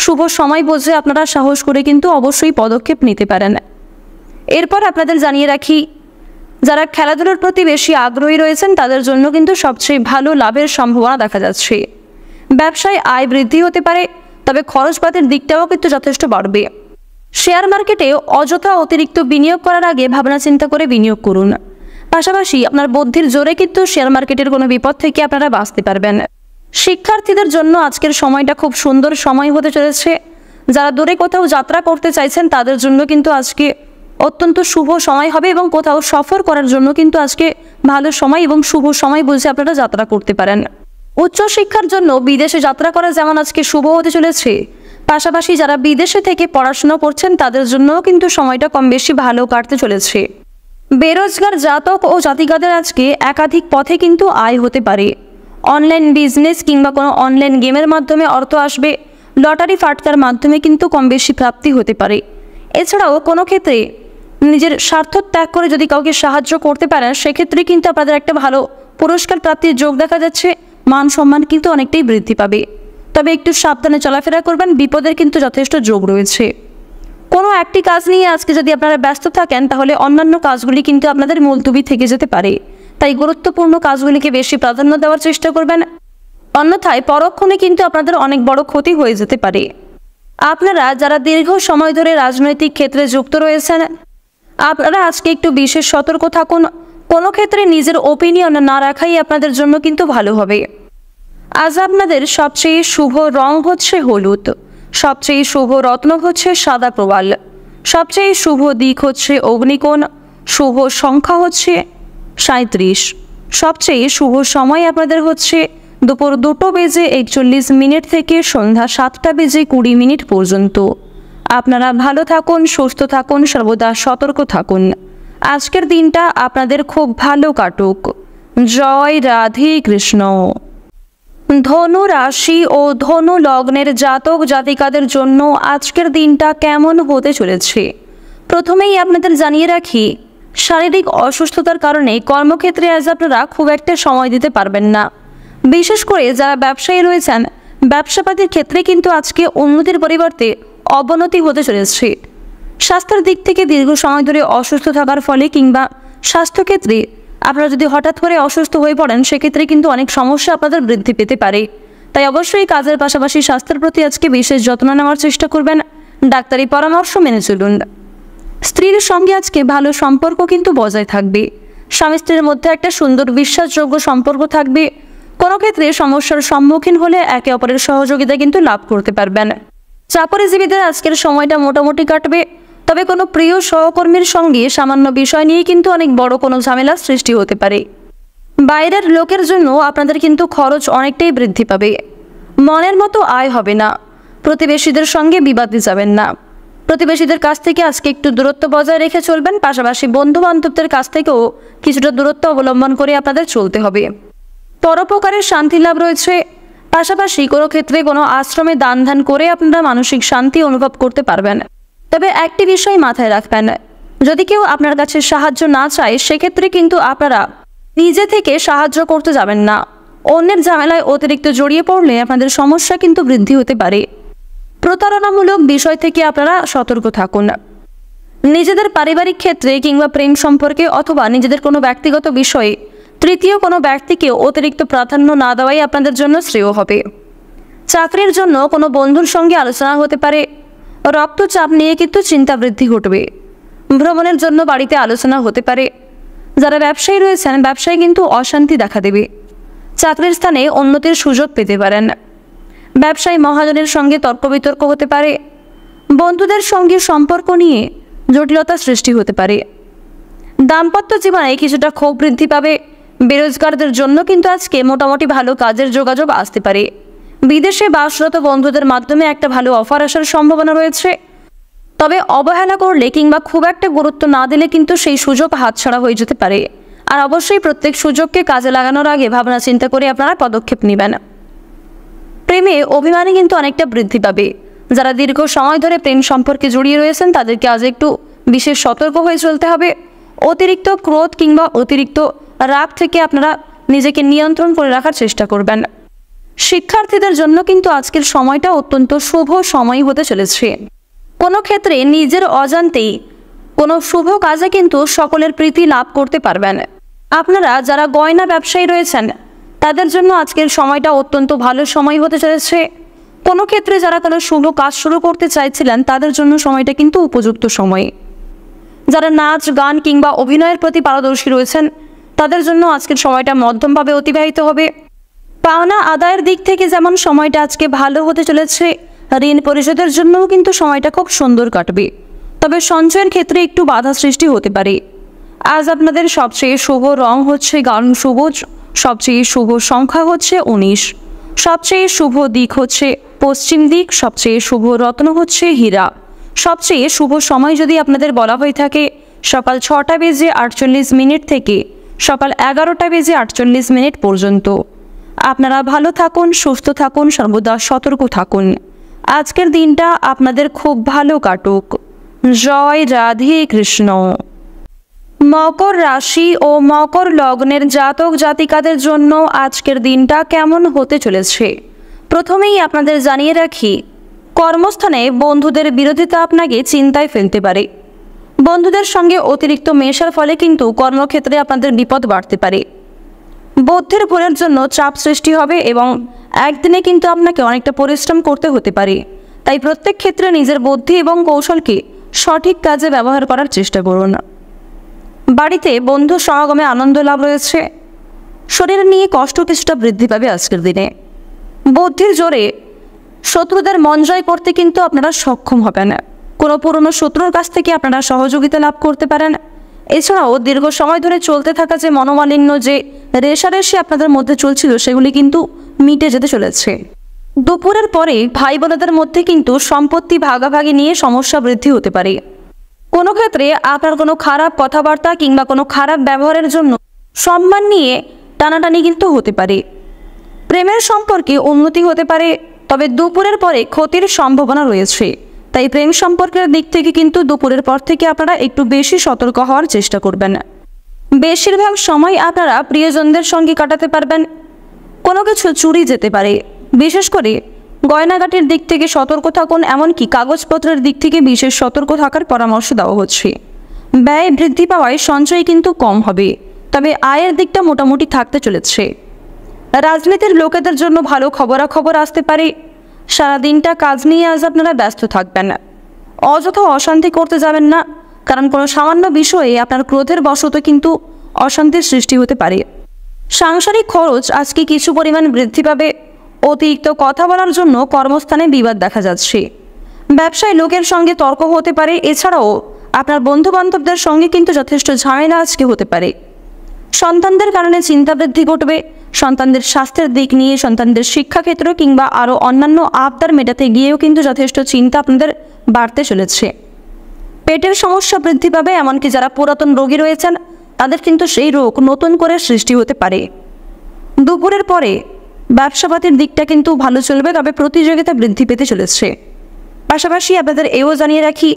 শুভ সময় বুঝে আপনারা সাহস করে কিন্তু অবশ্যই পদক্ষেপ নিতে পারেন। এরপর আপনাদের জানিয়ে রাখি, যারা খেলাধুলার প্রতি বেশি আগ্রহী রয়েছেন তাদের জন্য কিন্তু সবচেয়ে ভালো লাভের সম্ভাবনা দেখা যাচ্ছে। ব্যবসায় আয় বৃদ্ধি হতে পারে, তবে খরচপাতির দিকটাও কিন্তু যথেষ্ট বাড়বে। শেয়ার মার্কেটে অযথা অতিরিক্ত বিনিয়োগ করার আগে ভাবনা চিন্তা করে বিনিয়োগ করুন। পাশাপাশি আপনার বুদ্ধির জোরে কিন্তু শেয়ার মার্কেটের কোনো বিপদ থেকে আপনারা বাঁচতে পারবেন। শিক্ষার্থীদের জন্য আজকের সময়টা খুব সুন্দর সময় হতে চলেছে। যারা দূরে কোথাও যাত্রা করতে চাইছেন তাদের জন্য কিন্তু আজকে অত্যন্ত শুভ সময় হবে, এবং কোথাও সফর করার জন্য কিন্তু আজকে ভালো সময় এবং শুভ সময় বুঝে আপনারা যাত্রা করতে পারেন। উচ্চশিক্ষার জন্য বিদেশে যাত্রা করা যেমন আজকে শুভ হতে চলেছে, পাশাপাশি যারা বিদেশে থেকে পড়াশোনা করছেন তাদের জন্যও কিন্তু সময়টা কম বেশি ভালো কাটতে চলেছে। বেরোজগার জাতক ও জাতিকাদের আজকে একাধিক পথে কিন্তু আয় হতে পারে। অনলাইন বিজনেস কিংবা কোনো অনলাইন গেমের মাধ্যমে অর্থ আসবে। লটারি ফাটকার মাধ্যমে কিন্তু কম বেশি প্রাপ্তি হতে পারে। এছাড়াও কোনো ক্ষেত্রে নিজের স্বার্থ ত্যাগ করে যদি কাউকে সাহায্য করতে পারেন সেক্ষেত্রে কিন্তু আপনাদের একটা ভালো পুরস্কার প্রাপ্তির যোগ দেখা যাচ্ছে। মান সম্মান কিন্তু অনেকটাই বৃদ্ধি পাবে, তবে একটু সাবধানে চলাফেরা করবেন। বিপদের কিন্তু যথেষ্ট যোগ রয়েছে। কোনো একটি কাজ নিয়ে আজকে যদি আপনারা ব্যস্ত থাকেন তাহলে অন্যান্য কাজগুলি কিন্তু আপনাদের মুলতুবি থেকে যেতে পারে। তাই গুরুত্বপূর্ণ কাজগুলিকে বেশি প্রাধান্য দেওয়ার চেষ্টা করবেন, অন্যথায় পরক্ষণে কিন্তু আপনাদের অনেক বড় ক্ষতি হয়ে যেতে পারে। আপনারা যারা দীর্ঘ সময় ধরে রাজনৈতিক ক্ষেত্রে যুক্ত রয়েছেন আপনারা আজকে একটু বিশেষ সতর্ক থাকুন। কোনো ক্ষেত্রে নিজের ওপিনিয়ন না রাখাই আপনাদের জন্য কিন্তু ভালো হবে। আজ আপনাদের সবচেয়ে শুভ রং হচ্ছে হলুদ, সবচেয়ে শুভ রত্ন হচ্ছে সাদা প্রবাল, সবচেয়ে শুভ দিক হচ্ছে অগ্নিকোণ, শুভ সংখ্যা হচ্ছে 37, সবচেয়ে শুভ সময় আপনাদের হচ্ছে দুপুর 2:41 থেকে সন্ধ্যা 7:20 পর্যন্ত। আপনারা ভালো থাকুন, সুস্থ থাকুন, সর্বদা সতর্ক থাকুন। আজকের দিনটা আপনাদের খুব ভালো কাটুক। জয় রাধে কৃষ্ণ। ধনু রাশি ও ধনু লগ্নের জাতক জাতিকাদের জন্য আজকের দিনটা কেমন হতে চলেছে? প্রথমেই আপনাদের জানিয়ে রাখি, শারীরিক অসুস্থতার কারণে কর্মক্ষেত্রে আজ আপনারা খুব একটা সময় দিতে পারবেন না। বিশেষ করে যারা ব্যবসায়ী রয়েছেন ব্যবসাপাতির ক্ষেত্রে কিন্তু আজকে উন্নতির পরিবর্তে অবনতি হতে চলেছে। স্বাস্থ্যের দিক থেকে দীর্ঘ সময় ধরে অসুস্থ থাকার ফলে কিংবা স্বাস্থ্যক্ষেত্রে আপনারা যদি হঠাৎ করে অসুস্থ হয়ে পড়েন সেক্ষেত্রে কিন্তু অনেক সমস্যা আপনাদের বৃদ্ধি পেতে পারে। তাই অবশ্যই কাজের পাশাপাশি স্বাস্থ্যের প্রতি আজকে বিশেষ যত্ন নেওয়ার চেষ্টা করবেন। ডাক্তারি পরামর্শ মেনে চলুন। স্ত্রীর সঙ্গে আজকে ভালো সম্পর্ক কিন্তু বজায় থাকবে। স্বামী স্ত্রীর মধ্যে একটা সুন্দর বিশ্বাসযোগ্য সম্পর্ক থাকবে। কোনো ক্ষেত্রে সমস্যার সম্মুখীন হলে একে অপরের সহযোগিতা কিন্তু লাভ করতে পারবেন। চাকরিজীবীদের আজকের সময়টা মোটামুটি কাটবে, তবে কোনো প্রিয় সহকর্মীর সঙ্গে সামান্য বিষয় নিয়ে কিন্তু অনেক বড় কোনো ঝামেলার সৃষ্টি হতে পারে। বাইরের লোকের জন্য আপনাদের কিন্তু খরচ অনেকটাই বৃদ্ধি পাবে। মনের মতো আয় হবে না। প্রতিবেশীদের সঙ্গে বিবাদে যাবেন না। প্রতিবেশীদের কাছ থেকে আজকে একটু দূরত্ব বজায় রেখে চলবেন। পাশাপাশি বন্ধু বান্ধবদের কাছ থেকেও কিছুটা দূরত্ব অবলম্বন করে আপনাদের চলতে হবে। পরোপকারের শান্তি লাভ রয়েছে। পাশাপাশি কোনো ক্ষেত্রে কোনো আশ্রমে দান ধ্যান করে আপনারা মানসিক শান্তি অনুভব করতে পারবেন। তবে একটি বিষয় মাথায় রাখবেন, যদি কেউ আপনার কাছে সাহায্য না চায় সেক্ষেত্রে কিন্তু আপনারা নিজে থেকে সাহায্য করতে যাবেন না। অন্যের ঝামেলায় অতিরিক্ত জড়িয়ে পড়লে আপনাদের সমস্যা কিন্তু বৃদ্ধি হতে পারে। প্রতারণামূলক বিষয় থেকে আপনারা সতর্ক থাকুন। নিজেদের পারিবারিক ক্ষেত্রে কিংবা প্রেম সম্পর্কে অথবা নিজেদের কোনো ব্যক্তিগত বিষয়ে তৃতীয় কোনো ব্যক্তিকে অতিরিক্ত প্রাধান্য না দেওয়াই আপনাদের জন্য শ্রেয় হবে। চাকরির জন্য কোনো বন্ধুর সঙ্গে আলোচনা হতে পারে। রক্তচাপ নিয়ে কিন্তু চিন্তা বৃদ্ধি ঘটবে। ভ্রমণের জন্য বাড়িতে আলোচনা হতে পারে। যারা ব্যবসায়ী রয়েছেন ব্যবসায় কিন্তু অশান্তি দেখা দেবে। চাকরির স্থানে উন্নতির সুযোগ পেতে পারেন। ব্যবসায়ী মহাজনের সঙ্গে তর্ক বিতর্ক হতে পারে। বন্ধুদের সঙ্গে সম্পর্ক নিয়ে জটিলতা সৃষ্টি হতে পারে। দাম্পত্য জীবনে কিছুটা ক্ষোভ বৃদ্ধি পাবে। বেরোজগারদের জন্য কিন্তু আজকে মোটামুটি ভালো কাজের যোগাযোগ আসতে পারে। বিদেশে বাসরত বন্ধুদের মাধ্যমে একটা ভালো অফার আসার সম্ভাবনা রয়েছে। তবে অবহেলা করলে কিংবা খুব একটা গুরুত্ব না দিলে কিন্তু সেই সুযোগ হাতছাড়া হয়ে যেতে পারে। আর অবশ্যই প্রত্যেক সুযোগকে কাজে লাগানোর আগে ভাবনা চিন্তা করে আপনারা পদক্ষেপ নেবেন। প্রেমে অভিমানী কিন্তু অনেকটা বৃদ্ধি পাবে। যারা দীর্ঘ সময় ধরে প্রেম সম্পর্কে জড়িয়ে রয়েছেন তাদেরকে আজ একটু বিশেষ সতর্ক হয়ে চলতে হবে। অতিরিক্ত ক্রোধ কিংবা অতিরিক্ত রাগ থেকে আপনারা নিজেকে নিয়ন্ত্রণ করে রাখার চেষ্টা করবেন। শিক্ষার্থীদের জন্য কিন্তু আজকের সময়টা অত্যন্ত শুভ সময় হতে চলেছে। কোনো ক্ষেত্রে নিজের অজান্তেই কোনো শুভ কাজে কিন্তু সকলের প্রীতি লাভ করতে পারবেন। আপনারা যারা গয়না ব্যবসায়ী রয়েছেন তাদের জন্য আজকের সময়টা অত্যন্ত ভালো সময় হতে চলেছে। কোনো ক্ষেত্রে যারা কোনো শুভ কাজ শুরু করতে চাইছিলেন তাদের জন্য সময়টা কিন্তু উপযুক্ত সময়। যারা নাচ গান কিংবা অভিনয়ের প্রতি পারদর্শী রয়েছেন তাদের জন্য আজকের সময়টা মধ্যমভাবে অতিবাহিত হবে। পাওনা আদায়ের দিক থেকে যেমন সময়টা আজকে ভালো হতে চলেছে, ঋণ পরিশোধের জন্যও কিন্তু সময়টা খুব সুন্দর কাটবে। তবে সঞ্চয়ের ক্ষেত্রে একটু বাধা সৃষ্টি হতে পারে। আজ আপনাদের সবচেয়ে শুভ রং হচ্ছে গাঢ় সবুজ, সবচেয়ে শুভ সংখ্যা হচ্ছে 19, সবচেয়ে শুভ দিক হচ্ছে পশ্চিম দিক, সবচেয়ে শুভ রত্ন হচ্ছে হীরা। সবচেয়ে শুভ সময় যদি আপনাদের বলা হয়ে থাকে সকাল 6:48 থেকে সকাল 11:48 পর্যন্ত। আপনারা ভালো থাকুন, সুস্থ থাকুন, সর্বদা সতর্ক থাকুন। আজকের দিনটা আপনাদের খুব ভালো কাটুক। জয় রাধে কৃষ্ণ। মকর রাশি ও মকর লগ্নের জাতক জাতিকাদের জন্য আজকের দিনটা কেমন হতে চলেছে প্রথমেই আপনাদের জানিয়ে রাখি, কর্মস্থানে বন্ধুদের বিরোধিতা আপনাকে চিন্তায় ফেলতে পারে। বন্ধুদের সঙ্গে অতিরিক্ত মেশার ফলে কিন্তু কর্মক্ষেত্রে আপনাদের বিপদ বাড়তে পারে। বুদ্ধির ভুলের জন্য চাপ সৃষ্টি হবে এবং একদিনে কিন্তু আপনাকে অনেকটা পরিশ্রম করতে হতে পারে। তাই প্রত্যেক ক্ষেত্রে নিজের বুদ্ধি এবং কৌশলকে সঠিক কাজে ব্যবহার করার চেষ্টা করুন। বাড়িতে বন্ধু সমাগমে আনন্দ লাভ রয়েছে। শরীর নিয়ে কষ্ট কিছুটা বৃদ্ধি পাবে আজকের দিনে। বুদ্ধির জোরে শত্রুদের মন জয় করতে কিন্তু আপনারা সক্ষম হবেন। কোনো পুরনো শত্রুর কাছ থেকে আপনারা সহযোগিতা লাভ করতে পারেন। এছাড়াও দীর্ঘ সময় ধরে চলতে থাকা যে মনোমালিন্য, যে রেষারেষি আপনাদের মধ্যে চলছিল সেগুলি কিন্তু মিটে যেতে চলেছে। দুপুরের পরে ভাই বোনেদের মধ্যে কিন্তু সম্পত্তি ভাগাভাগি নিয়ে সমস্যা বৃদ্ধি হতে পারে। কোনো ক্ষেত্রে আপনার কোনো খারাপ কথাবার্তা কিংবা কোনো খারাপ ব্যবহারের জন্য সম্মান নিয়ে টানাটানি কিন্তু হতে পারে। প্রেমের সম্পর্কে উন্নতি হতে পারে, তবে দুপুরের পরে ক্ষতির সম্ভাবনা রয়েছে। তাই প্রেম সম্পর্কের দিক থেকে কিন্তু দুপুরের পর থেকে আপনারা একটু বেশি সতর্ক হওয়ার চেষ্টা করবেন। বেশিরভাগ সময় আপনারা প্রিয়জনদের সঙ্গে কাটাতে পারবেন। কোনো কিছু চুরি যেতে পারে। বিশেষ করে গয়নাগাটির দিক থেকে সতর্ক থাকুন, এমনকি কাগজপত্রের দিক থেকে বিশেষ সতর্ক থাকার পরামর্শ দেওয়া হচ্ছে। ব্যয় বৃদ্ধি পাওয়ায় সঞ্চয় কিন্তু কম হবে, তবে আয়ের দিকটা মোটামুটি থাকতে চলেছে। রাজনীতির লোকেদের জন্য ভালো খবরাখবর আসতে পারে। সারা দিনটা কাজ নিয়ে আজ আপনারা ব্যস্ত থাকবেন। অযথা অশান্তি করতে যাবেন না, কারণ কোনো সামান্য বিষয়ে আপনার ক্রোধের বশত কিন্তু অশান্তির সৃষ্টি হতে পারে। সাংসারিক খরচ আজকে কিছু পরিমাণ বৃদ্ধি পাবে। অতিরিক্ত কথা বলার জন্য কর্মস্থানে বিবাদ দেখা যাচ্ছে। ব্যবসায়ী লোকের সঙ্গে তর্ক হতে পারে। এছাড়াও আপনার বন্ধু বান্ধবদের সঙ্গে কিন্তু যথেষ্ট ঝামেলা আজকে হতে পারে। সন্তানদের কারণে চিন্তা বৃদ্ধি ঘটবে। সন্তানদের স্বাস্থ্যের দিক নিয়ে, সন্তানদের শিক্ষাক্ষেত্র কিংবা আরও অন্যান্য আবদার মেটাতে গিয়েও কিন্তু যথেষ্ট চিন্তা আপনাদের বাড়তে চলেছে। পেটের সমস্যা বৃদ্ধি পাবে, এমনকি যারা পুরাতন রোগী রয়েছেন তাদের কিন্তু সেই রোগ নতুন করে সৃষ্টি হতে পারে। দুপুরের পরে ব্যবসাপাতির দিকটা কিন্তু ভালো চলবে, তবে প্রতিযোগিতা বৃদ্ধি পেতে চলেছে। পাশাপাশি আপনাদের এও জানিয়ে রাখি,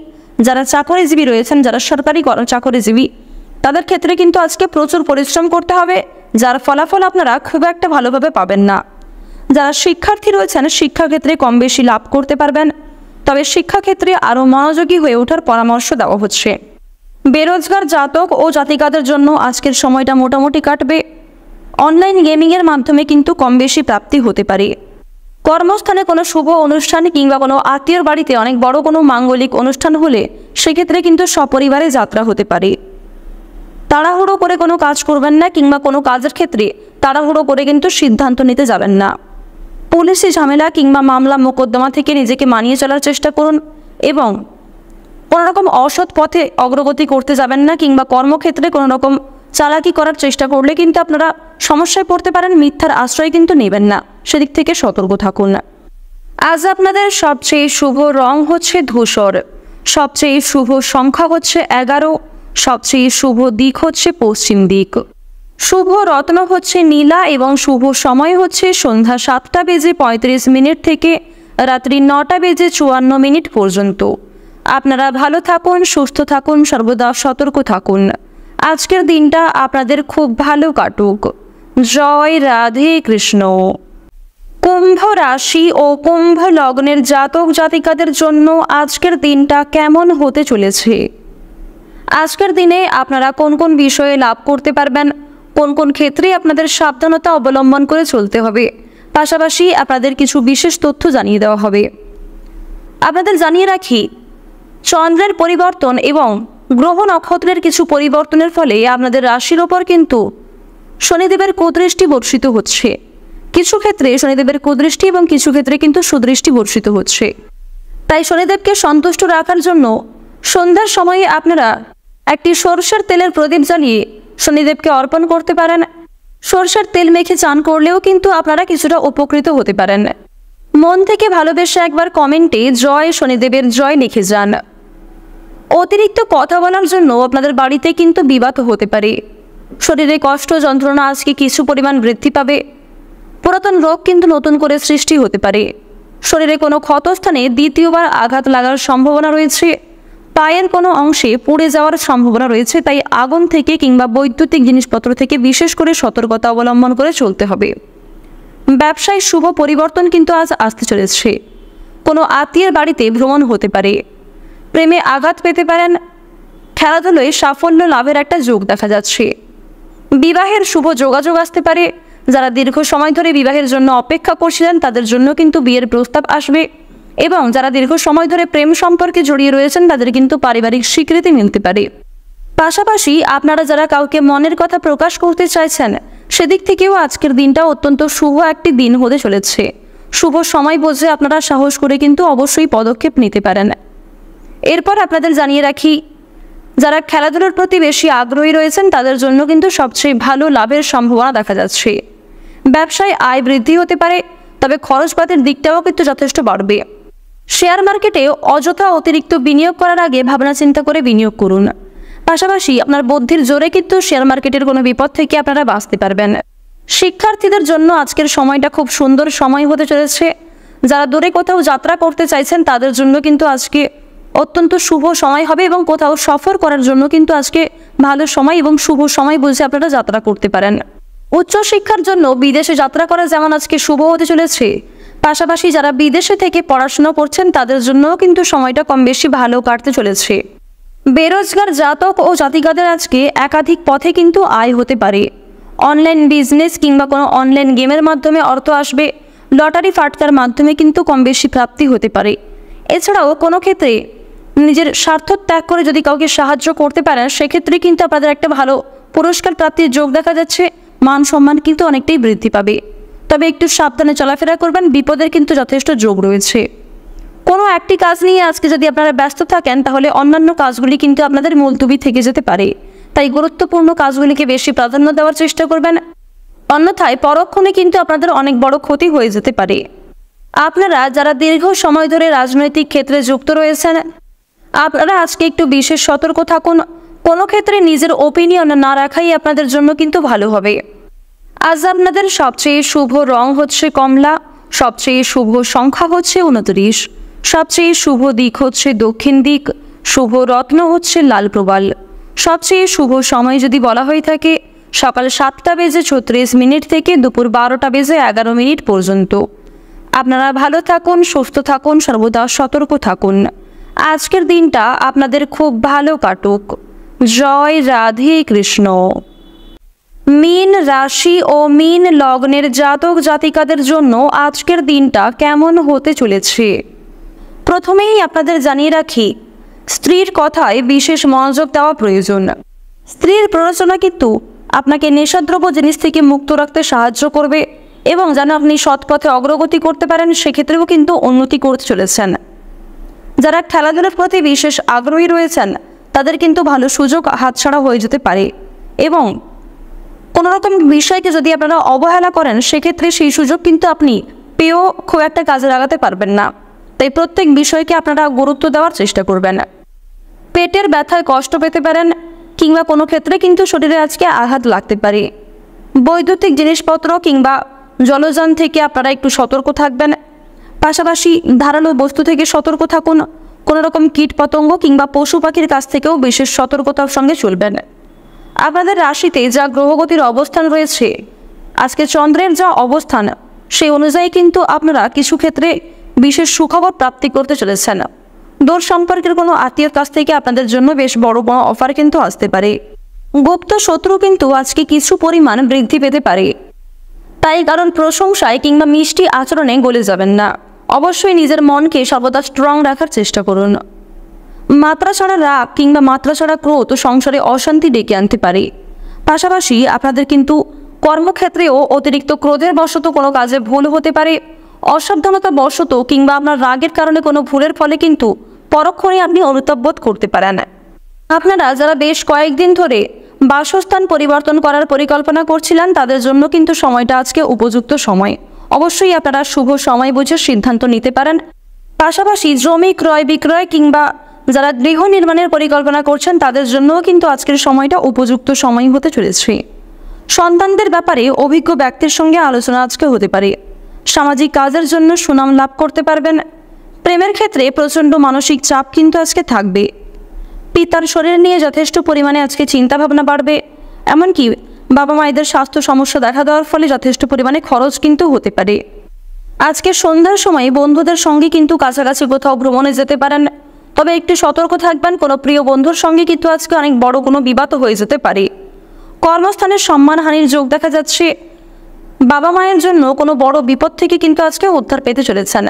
যারা চাকরিজীবী রয়েছেন, যারা সরকারি চাকরিজীবী, তাদের ক্ষেত্রে কিন্তু আজকে প্রচুর পরিশ্রম করতে হবে, যার ফলাফল আপনারা খুব একটা ভালোভাবে পাবেন না। যারা শিক্ষার্থী রয়েছেন শিক্ষাক্ষেত্রে কম বেশি লাভ করতে পারবেন, তবে শিক্ষাক্ষেত্রে আরও মনোযোগী হয়ে ওঠার পরামর্শ দেওয়া হচ্ছে। বেরোজগার জাতক ও জাতিকাদের জন্য আজকের সময়টা মোটামুটি কাটবে। অনলাইন গেমিংয়ের মাধ্যমে কিন্তু কম বেশি প্রাপ্তি হতে পারে। কর্মস্থানে কোনো শুভ অনুষ্ঠান কিংবা কোনো আত্মীয়র বাড়িতে অনেক বড় কোনো মাঙ্গলিক অনুষ্ঠান হলে সেক্ষেত্রে কিন্তু সপরিবারে যাত্রা হতে পারে। তাড়াহুড়ো করে কোনো কাজ করবেন না, কিংবা কোনো কাজের ক্ষেত্রে তাড়াহুড়ো করে কিন্তু সিদ্ধান্ত নিতে যাবেন না। পুলিশি ঝামেলা কিংবা মামলা মোকদ্দমা থেকে নিজেকে মানিয়ে চলার চেষ্টা করুন, এবং কোনো রকম অসৎ পথে অগ্রগতি করতে যাবেন না, কিংবা কর্মক্ষেত্রে কোনো রকম চালাকি করার চেষ্টা করলে কিন্তু আপনারা সমস্যায় পড়তে পারেন। মিথ্যার আশ্রয় কিন্তু নেবেন না, সেদিক থেকে সতর্ক থাকুন। আজ আপনাদের সবচেয়ে শুভ রং হচ্ছে ধূসর, সবচেয়ে শুভ সংখ্যা হচ্ছে 11, সবচেয়ে শুভ দিক হচ্ছে পশ্চিম দিক, শুভ রত্ন হচ্ছে নীলা, এবং শুভ সময় হচ্ছে সন্ধ্যা 7:35 থেকে রাত্রি 9:54 পর্যন্ত। আপনারা ভালো থাকুন, সুস্থ থাকুন, সর্বদা সতর্ক থাকুন। আজকের দিনটা আপনাদের খুব ভালো কাটুক। জয় রাধে কৃষ্ণ। কুম্ভ রাশি ও কুম্ভ লগ্নের জাতক জাতিকাদের জন্য আজকের দিনটা কেমন হতে চলেছে? আজকের দিনে আপনারা কোন কোন বিষয়ে লাভ করতে পারবেন, কোন কোন ক্ষেত্রে আপনাদের সাবধানতা অবলম্বন করে চলতে হবে, পাশাপাশি আপনাদের কিছু বিশেষ তথ্য জানিয়ে দেওয়া হবে। আপনাদের জানিয়ে রাখি, চন্দ্রের পরিবর্তন এবং গ্রহ নক্ষত্রের কিছু পরিবর্তনের ফলে আপনাদের রাশির ওপর কিন্তু শনিদেবের কুদৃষ্টি বর্ষিত হচ্ছে। কিছু ক্ষেত্রে শনিদেবের কুদৃষ্টি এবং কিছু ক্ষেত্রে কিন্তু সুদৃষ্টি বর্ষিত হচ্ছে। তাই শনিদেবকে সন্তুষ্ট রাখার জন্য সন্ধ্যার সময়ে আপনারা একটি সরষের তেলের প্রদীপ জ্বালিয়ে শনিদেবকে অর্পণ করতে পারেন। সরষের তেল মেখে চান করলেও কিন্তু আপনারা কিছুটা উপকৃত হতে পারেন। মন থেকে ভালোবেসে একবার কমেন্টে জয় শনিদেবের জয় লিখে যান। অতিরিক্ত কথা বলার জন্য আপনাদের বাড়িতে কিন্তু বিবাদ হতে পারে। শরীরে কষ্ট যন্ত্রণা আজকে কিছু পরিমাণ বৃদ্ধি পাবে। পুরাতন রোগ কিন্তু নতুন করে সৃষ্টি হতে পারে। শরীরে কোনো ক্ষতস্থানে দ্বিতীয়বার আঘাত লাগার সম্ভাবনা রয়েছে। পায়ের কোনো অংশে পুড়ে যাওয়ার সম্ভাবনা রয়েছে। তাই আগুন থেকে কিংবা বৈদ্যুতিক জিনিসপত্র থেকে বিশেষ করে সতর্কতা অবলম্বন করে চলতে হবে। ব্যবসায় শুভ পরিবর্তন কিন্তু আজ আসতে চলেছে। কোনো আত্মীয়ের বাড়িতে ভ্রমণ হতে পারে। প্রেমে আঘাত পেতে পারেন। খেলাধুলায় সাফল্য লাভের একটা যোগ দেখা যাচ্ছে। বিবাহের শুভ যোগাযোগ আসতে পারে। যারা দীর্ঘ সময় ধরে বিবাহের জন্য অপেক্ষা করছিলেন তাদের জন্য কিন্তু বিয়ের প্রস্তাব আসবে, এবং যারা দীর্ঘ সময় ধরে প্রেম সম্পর্কে জড়িয়ে রয়েছেন তাদের কিন্তু পারিবারিক স্বীকৃতি মিলতে পারে। পাশাপাশি আপনারা যারা কাউকে মনের কথা প্রকাশ করতে চাইছেন সেদিক থেকেও আজকের দিনটা অত্যন্ত শুভ একটি দিন হতে চলেছে। শুভ সময় বুঝে আপনারা সাহস করে কিন্তু অবশ্যই পদক্ষেপ নিতে পারেন। এরপর আপনাদের জানিয়ে রাখি, যারা খেলাধুলার প্রতি বেশি আগ্রহী রয়েছেন তাদের জন্য কিন্তু সবচেয়ে ভালো লাভের সম্ভাবনা দেখা যাচ্ছে। ব্যবসায় আয় বৃদ্ধি হতে পারে, তবে খরচপাতির দিকটাও কিন্তু যথেষ্ট বাড়বে। শেয়ার মার্কেটে অযথা অতিরিক্ত বিনিয়োগ করার আগে ভাবনা চিন্তা করে বিনিয়োগ করুন। পাশাপাশি আপনার বুদ্ধির জোরে কিন্তু শেয়ার মার্কেটের কোনো বিপদ থেকে আপনারা বাঁচতে পারবেন। শিক্ষার্থীদের জন্য আজকের সময়টা খুব সুন্দর সময় হতে চলেছে। যারা দূরে কোথাও যাত্রা করতে চাইছেন তাদের জন্য কিন্তু আজকে অত্যন্ত শুভ সময় হবে, এবং কোথাও সফর করার জন্য কিন্তু আজকে ভালো সময় এবং শুভ সময় বুঝে আপনারা যাত্রা করতে পারেন। উচ্চশিক্ষার জন্য বিদেশে যাত্রা করা যেমন আজকে শুভ হতে চলেছে, পাশাপাশি যারা বিদেশে থেকে পড়াশোনা করছেন তাদের জন্যও কিন্তু সময়টা কম বেশি ভালো কাটতে চলেছে। বেরোজগার জাতক ও জাতিকাদের আজকে একাধিক পথে কিন্তু আয় হতে পারে। অনলাইন বিজনেস কিংবা কোনো অনলাইন গেমের মাধ্যমে অর্থ আসবে। লটারি ফাটকার মাধ্যমে কিন্তু কম বেশি প্রাপ্তি হতে পারে। এছাড়াও কোনো ক্ষেত্রে নিজের স্বার্থ ত্যাগ করে যদি কাউকে সাহায্য করতে পারেন সেক্ষেত্রে কিন্তু আপনাদের একটা ভালো পুরস্কার প্রাপ্তির যোগ দেখা যাচ্ছে। মান সম্মান কিন্তু অনেকটাই বৃদ্ধি পাবে, তবে একটু সাবধানে চলাফেরা করবেন। বিপদের কিন্তু যথেষ্ট যোগ রয়েছে। কোনো একটি কাজ নিয়ে আজকে যদি আপনারা ব্যস্ত থাকেন তাহলে অন্যান্য কাজগুলি কিন্তু আপনাদের মুলতবি থেকে যেতে পারে। তাই গুরুত্বপূর্ণ কাজগুলিকে বেশি প্রাধান্য দেওয়ার চেষ্টা করবেন, অন্যথায় পরক্ষণে কিন্তু আপনাদের অনেক বড় ক্ষতি হয়ে যেতে পারে। আপনারা যারা দীর্ঘ সময় ধরে রাজনৈতিক ক্ষেত্রে যুক্ত রয়েছেন, আপনারা আজকে একটু বিশেষ সতর্ক থাকুন। কোনো ক্ষেত্রে নিজের ওপিনিয়ন না রাখাই আপনাদের জন্য কিন্তু ভালো হবে। আজ আপনাদের সবচেয়ে শুভ রং হচ্ছে কমলা, সবচেয়ে শুভ সংখ্যা হচ্ছে 29, সবচেয়ে শুভ দিক হচ্ছে দক্ষিণ দিক, শুভ রত্ন হচ্ছে লাল প্রবাল। সবচেয়ে শুভ সময় যদি বলা হয়ে থাকে সকাল 7:36 থেকে দুপুর 12:11 পর্যন্ত। আপনারা ভালো থাকুন, সুস্থ থাকুন, সর্বদা সতর্ক থাকুন। আজকের দিনটা আপনাদের খুব ভালো কাটুক। জয় রাধে কৃষ্ণ। মীন রাশি ও মীন লগ্নের জাতক জাতিকাদের জন্য আজকের দিনটা কেমন হতে চলেছে? প্রথমেই আপনাদের জানিয়ে রাখি, স্ত্রীর কথায় বিশেষ মনোযোগ দেওয়া প্রয়োজন। স্ত্রীর প্ররোচনা কিন্তু আপনাকে নেশাদ্রব্য জিনিস থেকে মুক্ত রাখতে সাহায্য করবে এবং যেন আপনি সৎ পথে অগ্রগতি করতে পারেন, সেক্ষেত্রেও কিন্তু উন্নতি করতে চলেছেন। যারা খেলাধুলার প্রতি বিশেষ আগ্রহী রয়েছেন তাদের কিন্তু ভালো সুযোগ হাতছাড়া হয়ে যেতে পারে এবং কোনো রকম বিষয়কে যদি আপনারা অবহেলা করেন সেক্ষেত্রে সেই সুযোগ কিন্তু আপনি পেয়েও খুব একটা কাজে লাগাতে পারবেন না। তাই প্রত্যেক বিষয়কে আপনারা গুরুত্ব দেওয়ার চেষ্টা করবেন। পেটের ব্যথায় কষ্ট পেতে পারেন কিংবা কোনো ক্ষেত্রে কিন্তু শরীরে আজকে আঘাত লাগতে পারে। বৈদ্যুতিক জিনিসপত্র কিংবা জলযান থেকে আপনারা একটু সতর্ক থাকবেন। পাশাপাশি ধারালো বস্তু থেকে সতর্ক থাকুন। কোনো রকম কীট পতঙ্গ কিংবা পশু পাখির কাছ থেকেও বিশেষ সতর্কতার সঙ্গে চলবেন। আপনাদের রাশিতে যা গ্রহগতির অবস্থান রয়েছে, আজকে চন্দ্রের যা অবস্থান সেই অনুযায়ী কিন্তু আপনারা কিছু ক্ষেত্রে বিশেষ সুখবর প্রাপ্তি করতে চলেছেন। দূর সম্পর্কের কোনো আত্মীয়র কাছ থেকে আপনাদের জন্য বেশ বড় বড় অফার কিন্তু আসতে পারে। গুপ্ত শত্রু কিন্তু আজকে কিছু পরিমাণ বৃদ্ধি পেতে পারে, তাই কারণ প্রশংসায় কিংবা মিষ্টি আচরণে গলে যাবেন না। অবশ্যই নিজের মনকে সর্বদা স্ট্রং রাখার চেষ্টা করুন। মাত্রা ছাড়া রাগ কিংবা মাত্রা ছাড়া ক্রোধ সংসারে অশান্তি ডেকে আনতে পারে। পাশাপাশি আপনাদের কিন্তু কর্মক্ষেত্রেও অতিরিক্ত ক্রোধের বশত কোনো কাজে ভুল হতে পারে। অসাবধানতা বশত কিংবা আপনার রাগের কারণে কোনো ভুলের ফলে কিন্তু পরক্ষণে আপনি অনুতাপ বোধ করতে পারেন। আপনারা যারা বেশ কয়েকদিন ধরে বাসস্থান পরিবর্তন করার পরিকল্পনা করছিলেন তাদের জন্য কিন্তু সময়টা আজকে উপযুক্ত সময়। অবশ্যই আপনারা শুভ সময় বুঝে সিদ্ধান্ত নিতে পারেন। পাশাপাশি জমি ক্রয় বিক্রয় কিংবা যারা গৃহ নির্মাণের পরিকল্পনা করছেন তাদের জন্যও কিন্তু আজকের সময়টা উপযুক্ত সময় হতে চলেছে। সন্তানদের ব্যাপারে অভিজ্ঞ ব্যক্তির সঙ্গে আলোচনা আজকে হতে পারে। সামাজিক কাজের জন্য সুনাম লাভ করতে পারবেন। প্রেমের ক্ষেত্রে প্রচণ্ড মানসিক চাপ কিন্তু আজকে থাকবে। পিতার শরীর নিয়ে যথেষ্ট পরিমাণে আজকে চিন্তাভাবনা বাড়বে। এমনকি বাবা মায়েদের স্বাস্থ্য সমস্যা দেখা দেওয়ার ফলে যথেষ্ট পরিমাণে খরচ কিন্তু হতে পারে। আজকে সন্ধ্যার সময় বন্ধুদের সঙ্গে কিন্তু কাছাকাছি কোথাও ভ্রমণে যেতে পারেন, তবে একটু সতর্ক থাকবেন। কোনো প্রিয় বন্ধুর সঙ্গে কিন্তু আজকে অনেক বড় কোনো বিবাদ হয়ে যেতে পারে। কর্মস্থানের সম্মানহানির যোগ দেখা যাচ্ছে। বাবা মায়ের জন্য কোনো বড় বিপদ থেকে কিন্তু আজকে উদ্ধার পেতে চলেছেন।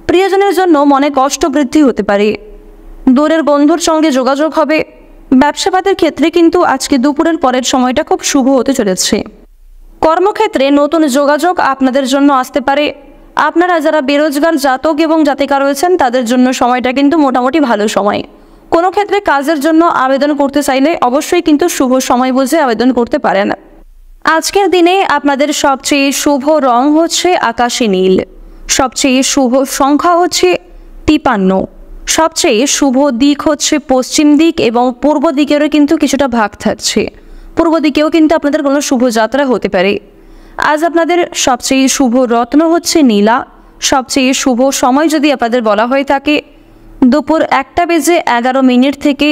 প্রিয়জনের জন্য মনে কষ্ট বৃদ্ধি হতে পারে। দূরের বন্ধুর সঙ্গে যোগাযোগ হবে। ব্যবসাপাতের ক্ষেত্রে কিন্তু আজকে দুপুরের পরের সময়টা খুব শুভ হতে চলেছে। কর্মক্ষেত্রে নতুন যোগাযোগ আপনাদের জন্য আসতে পারে। আপনারা যারা বেরোজগার জাতক এবং জাতিকা রয়েছেন তাদের জন্য সময়টা কিন্তু মোটামুটি ভালো সময়। কোনো ক্ষেত্রে কাজের জন্য আবেদন করতে চাইলে অবশ্যই কিন্তু শুভ সময় বুঝে আবেদন করতে পারেন। আজকের দিনে আপনাদের সবচেয়ে শুভ রং হচ্ছে আকাশী নীল, সবচেয়ে শুভ সংখ্যা হচ্ছে 53, সবচেয়ে শুভ দিক হচ্ছে পশ্চিম দিক এবং পূর্ব দিকেরও কিন্তু কিছুটা ভাগ থাকছে। পূর্ব দিকেও কিন্তু আপনাদের কোনো শুভ যাত্রা হতে পারে। আজ আপনাদের সবচেয়ে শুভ রত্ন হচ্ছে নীলা। সবচেয়ে শুভ সময় যদি আপনাদের বলা হয়ে থাকে দুপুর 1:11 থেকে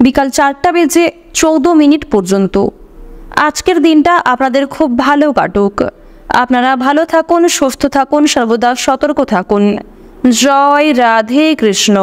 বিকাল 4:14 পর্যন্ত। আজকের দিনটা আপনাদের খুব ভালো কাটুক। আপনারা ভালো থাকুন, সুস্থ থাকুন, সর্বদা সতর্ক থাকুন। জয় রাধে কৃষ্ণ।